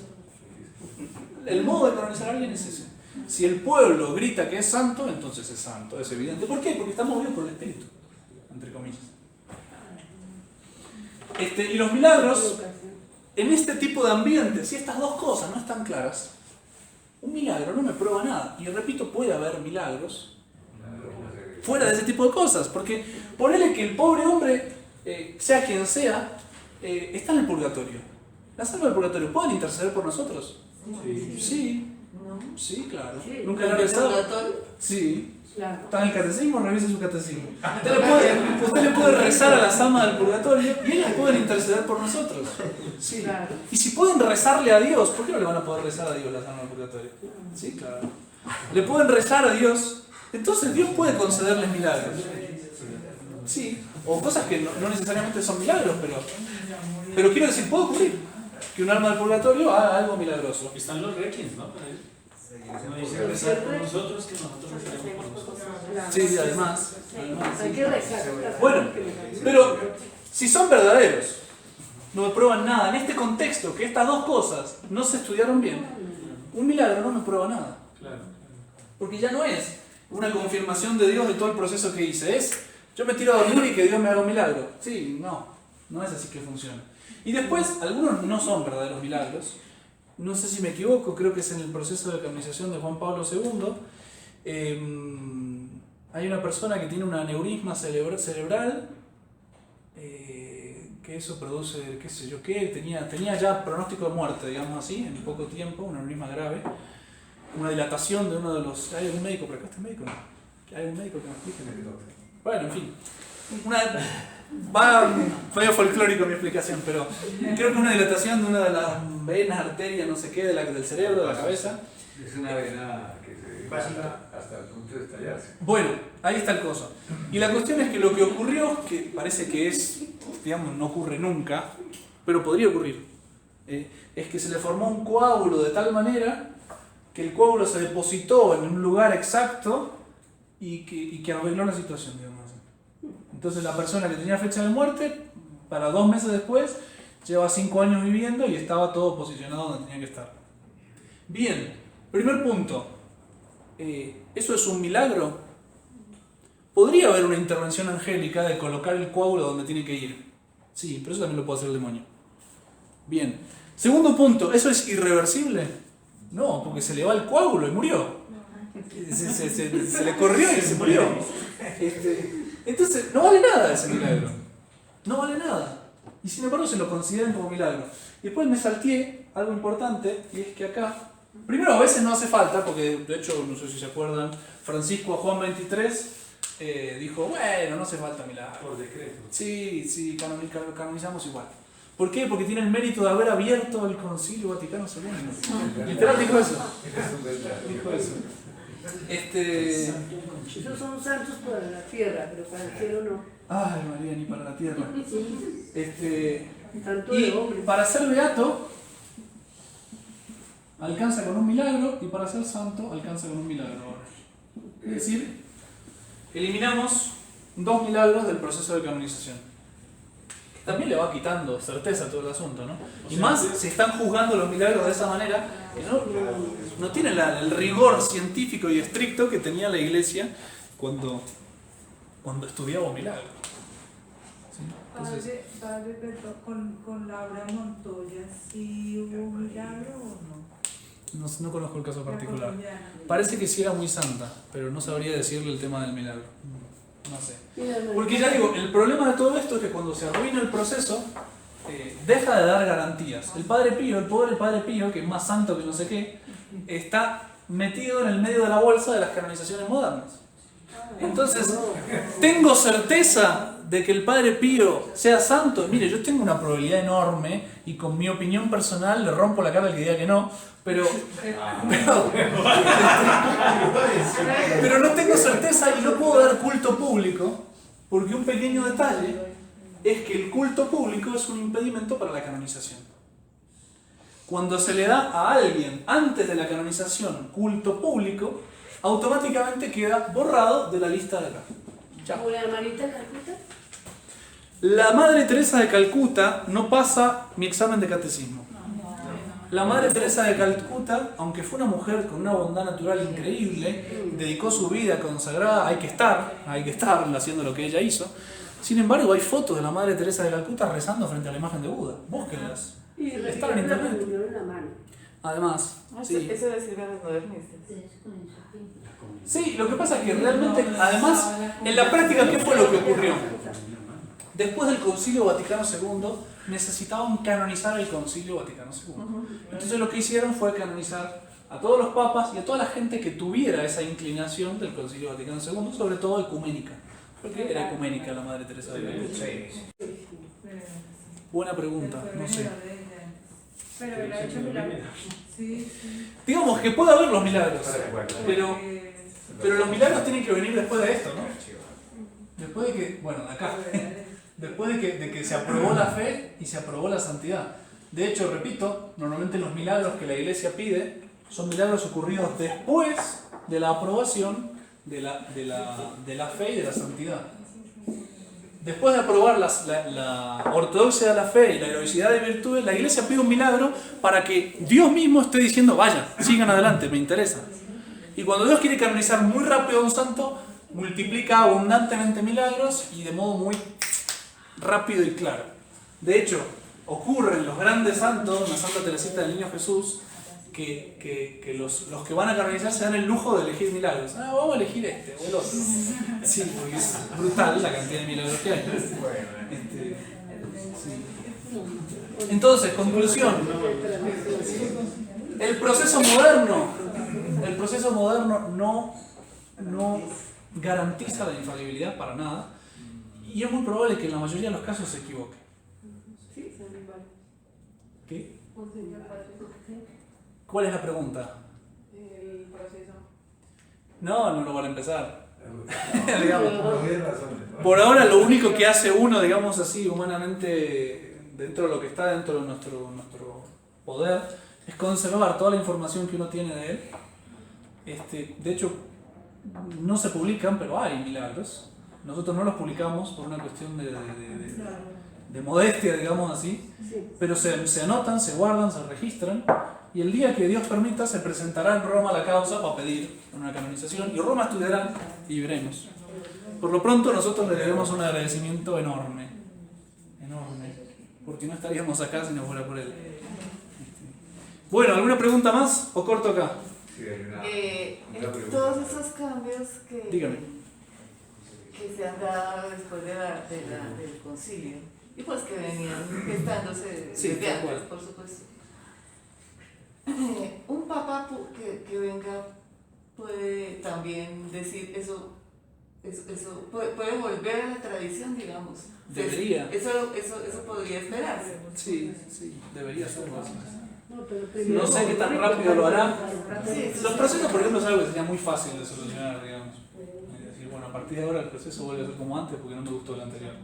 El modo de canonizar a alguien es ese. Si el pueblo grita que es santo, entonces es santo, es evidente. ¿Por qué? Porque está movido por el Espíritu, entre comillas. Y los milagros, en este tipo de ambiente, si estas dos cosas no están claras, un milagro no me prueba nada. Y repito, puede haber milagros fuera de ese tipo de cosas, porque ponele que el pobre hombre, sea quien sea, está en el purgatorio. ¿Las almas del purgatorio pueden interceder por nosotros? Sí. Sí, claro. ¿Nunca lo han rezado? Sí. Está en el catecismo, revise su catecismo. Usted le puede rezar a las almas del purgatorio y ellas pueden interceder por nosotros. Sí. Y si pueden rezarle a Dios, ¿por qué no le van a poder rezar a Dios las almas del purgatorio? Sí, claro. Le pueden rezar a Dios. Entonces Dios puede concederles milagros. Sí, o cosas que no necesariamente son milagros, pero quiero decir, puede ocurrir que un alma del purgatorio haga algo milagroso. Están los requiem, ¿no? No dice rezar por nosotros, que nosotros rezaremos por nosotros. Sí, además. Hay que rezar. Bueno, pero si son verdaderos, no me prueban nada. En este contexto, que estas dos cosas no se estudiaron bien, un milagro no me prueba nada. Porque ya no es una confirmación de Dios de todo el proceso que hice. Es, yo me tiro a dormir y que Dios me haga un milagro. Sí, no es así que funciona. Y después, algunos no son verdaderos milagros. No sé si me equivoco, creo que es en el proceso de canonización de Juan Pablo II. Hay una persona que tiene un aneurisma cerebral, que eso produce, qué sé yo qué, tenía ya pronóstico de muerte, digamos así, en poco tiempo, un aneurisma grave. Una dilatación de uno de los... ¿Hay algún médico por acá? ¿Este médico? No. ¿Hay algún médico que me explique? Bueno, en fin. Va medio folclórico mi explicación, pero creo que una dilatación de una de las venas, arterias, no sé qué, del cerebro, de la cabeza. Es una vena que se dilata hasta el punto de estallarse. Bueno, ahí está el cosa. Y la cuestión es que lo que ocurrió, que parece que es, digamos, no ocurre nunca, pero podría ocurrir, es que se le formó un coágulo de tal manera que el coágulo se depositó en un lugar exacto y que arregló la situación, digamos así. Entonces la persona que tenía fecha de muerte, para 2 meses después, lleva 5 años viviendo y estaba todo posicionado donde tenía que estar. Bien, primer punto. ¿Eso es un milagro? Podría haber una intervención angélica de colocar el coágulo donde tiene que ir. Sí, pero eso también lo puede hacer el demonio. Bien. Segundo punto, ¿eso es irreversible? No, porque se le va el coágulo y murió. Se le corrió y se murió. Entonces, no vale nada ese milagro. No vale nada. Y sin embargo se lo consideran como milagro. Y después me salteé algo importante, y es que acá, primero a veces no hace falta, porque de hecho, no sé si se acuerdan, Francisco a Juan 23 dijo, bueno, no hace falta milagro. Por decreto. Sí, canonizamos igual. ¿Por qué? Porque tiene el mérito de haber abierto el Concilio Vaticano II. Literal dijo eso. Dijo eso. Esos son santos para la tierra, pero para el cielo no. Ay, María, ni para la tierra. Tanto de Y hombre. para ser beato, alcanza con un milagro, y para ser santo, alcanza con un milagro. Es decir, eliminamos 2 milagros del proceso de canonización. También le va quitando certeza a todo el asunto, ¿no? Y más se están juzgando los milagros de esa manera, que no tienen el rigor científico y estricto que tenía la Iglesia cuando estudiaba un milagro. ¿Sí? Entonces, Padre, perdón, con Laura Montoya, ¿sí hubo un milagro o no? no conozco el caso particular. colombiana. Parece que sí era muy santa, pero no sabría decirle el tema del milagro. No sé. Porque ya digo, el problema de todo esto es que cuando se arruina el proceso, deja de dar garantías. El Padre Pío, el pobre Padre Pío, que es más santo que no sé qué, está metido en el medio de la bolsa de las canonizaciones modernas. Entonces, tengo certeza de que el Padre Pío sea santo, mire, yo tengo una probabilidad enorme y con mi opinión personal le rompo la cara al que diga que no, pero no tengo certeza y no puedo dar culto público porque un pequeño detalle es que el culto público es un impedimento para la canonización. Cuando se le da a alguien antes de la canonización culto público, automáticamente queda borrado de la lista de acá. Chao. ¿Como la hermanita de Calcuta? La Madre Teresa de Calcuta no pasa mi examen de catecismo. La Madre Teresa de Calcuta, aunque fue una mujer con una bondad natural increíble, dedicó su vida consagrada, hay que estar haciendo lo que ella hizo. Sin embargo, hay fotos de la Madre Teresa de Calcuta rezando frente a la imagen de Buda. Búsquenlas. Están en internet. Además, sí. Eso decían los modernistas. Sí, lo que pasa es que realmente, además, en la práctica, ¿qué fue lo que ocurrió? Después del Concilio Vaticano II, necesitaban canonizar el Concilio Vaticano II. Entonces lo que hicieron fue canonizar a todos los papas y a toda la gente que tuviera esa inclinación del Concilio Vaticano II, sobre todo ecuménica. Porque era ecuménica la Madre Teresa de Calcuta. Buena pregunta, no sé. Pero él ha hecho milagros. Sí. Digamos que puede haber los milagros, pero los milagros tienen que venir después de esto, ¿no? Después de que, bueno, de acá, después de que se aprobó la fe y se aprobó la santidad. De hecho, repito, normalmente los milagros que la Iglesia pide son milagros ocurridos después de la aprobación de la fe y de la santidad. Después de aprobar la ortodoxia de la fe y la heroicidad de virtudes, la Iglesia pide un milagro para que Dios mismo esté diciendo, vaya, sigan adelante, me interesa. Y cuando Dios quiere canonizar muy rápido a un santo, multiplica abundantemente milagros y de modo muy rápido y claro. De hecho, ocurre en los grandes santos, la Santa Teresita del Niño Jesús, que los que van a canonizar se dan el lujo de elegir milagros. Vamos a elegir este o el otro. Sí, porque es brutal la cantidad de milagros que hay. Sí. Entonces, conclusión. El proceso moderno no garantiza la infalibilidad para nada y es muy probable que en la mayoría de los casos se equivoque. Sí, son iguales. ¿Qué? ¿Cuál es la pregunta? El proceso. No lo van a empezar. Digamos, por ahora lo único que hace uno, digamos así, humanamente, dentro de lo que está dentro de nuestro poder, es conservar toda la información que uno tiene de él. De hecho, no se publican, pero hay milagros. Nosotros no los publicamos por una cuestión de modestia, digamos así, pero se anotan, se guardan, se registran, y el día que Dios permita se presentará en Roma la causa para pedir una canonización, y Roma estudiará y veremos. Por lo pronto nosotros le debemos un agradecimiento enorme, porque no estaríamos acá si no fuera por él. Bueno, ¿alguna pregunta más o corto acá? Todos esos cambios Dígame. que se han dado después del concilio y pues que venían gestándose desde antes, por supuesto. Un papa que venga puede también decir eso puede volver a la tradición, digamos. Debería. Eso podría esperarse. Sí, debería ser más. No sé qué tan rápido lo hará. Los procesos, por ejemplo, es algo que sería muy fácil de solucionar, digamos. Es decir, bueno, a partir de ahora el proceso vuelve a ser como antes porque no me gustó el anterior.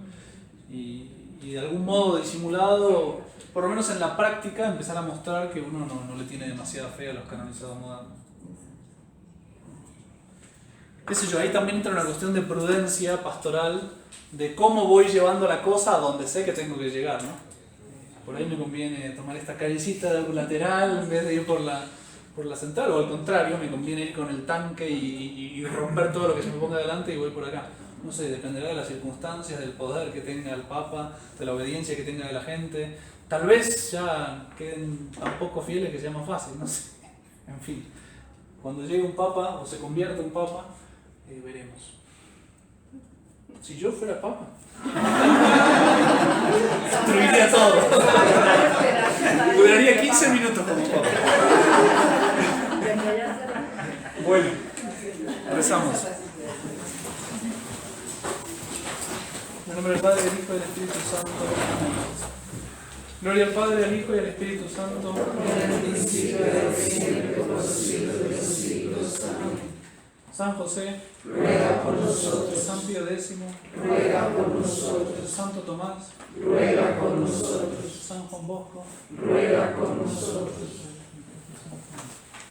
Y de algún modo disimulado, por lo menos en la práctica, empezar a mostrar que uno no le tiene demasiada fe a los canonizados modernos. Qué sé yo, ahí también entra una cuestión de prudencia pastoral, de cómo voy llevando la cosa a donde sé que tengo que llegar, ¿no? Por ahí me conviene tomar esta callecita lateral en vez de ir por la central, o al contrario, me conviene ir con el tanque y romper todo lo que se me ponga delante y voy por acá. No sé, dependerá de las circunstancias, del poder que tenga el Papa, de la obediencia que tenga de la gente. Tal vez ya queden tan poco fieles que sea más fácil, no sé. En fin, cuando llegue un Papa o se convierta un Papa, veremos. Si yo fuera Papa, destruiría todo. Duraría 15 minutos como Papa. Bueno, rezamos. El número al Padre, al Hijo y al Espíritu Santo. Amén. Gloria al Padre, al Hijo y al Espíritu Santo. En el principio era siempre, por los siglos de los siglos. Amén. San José, Ruega por nosotros. San Pío X, Ruega por nosotros. Santo Tomás, Ruega por nosotros. San Juan Bosco, Ruega por nosotros.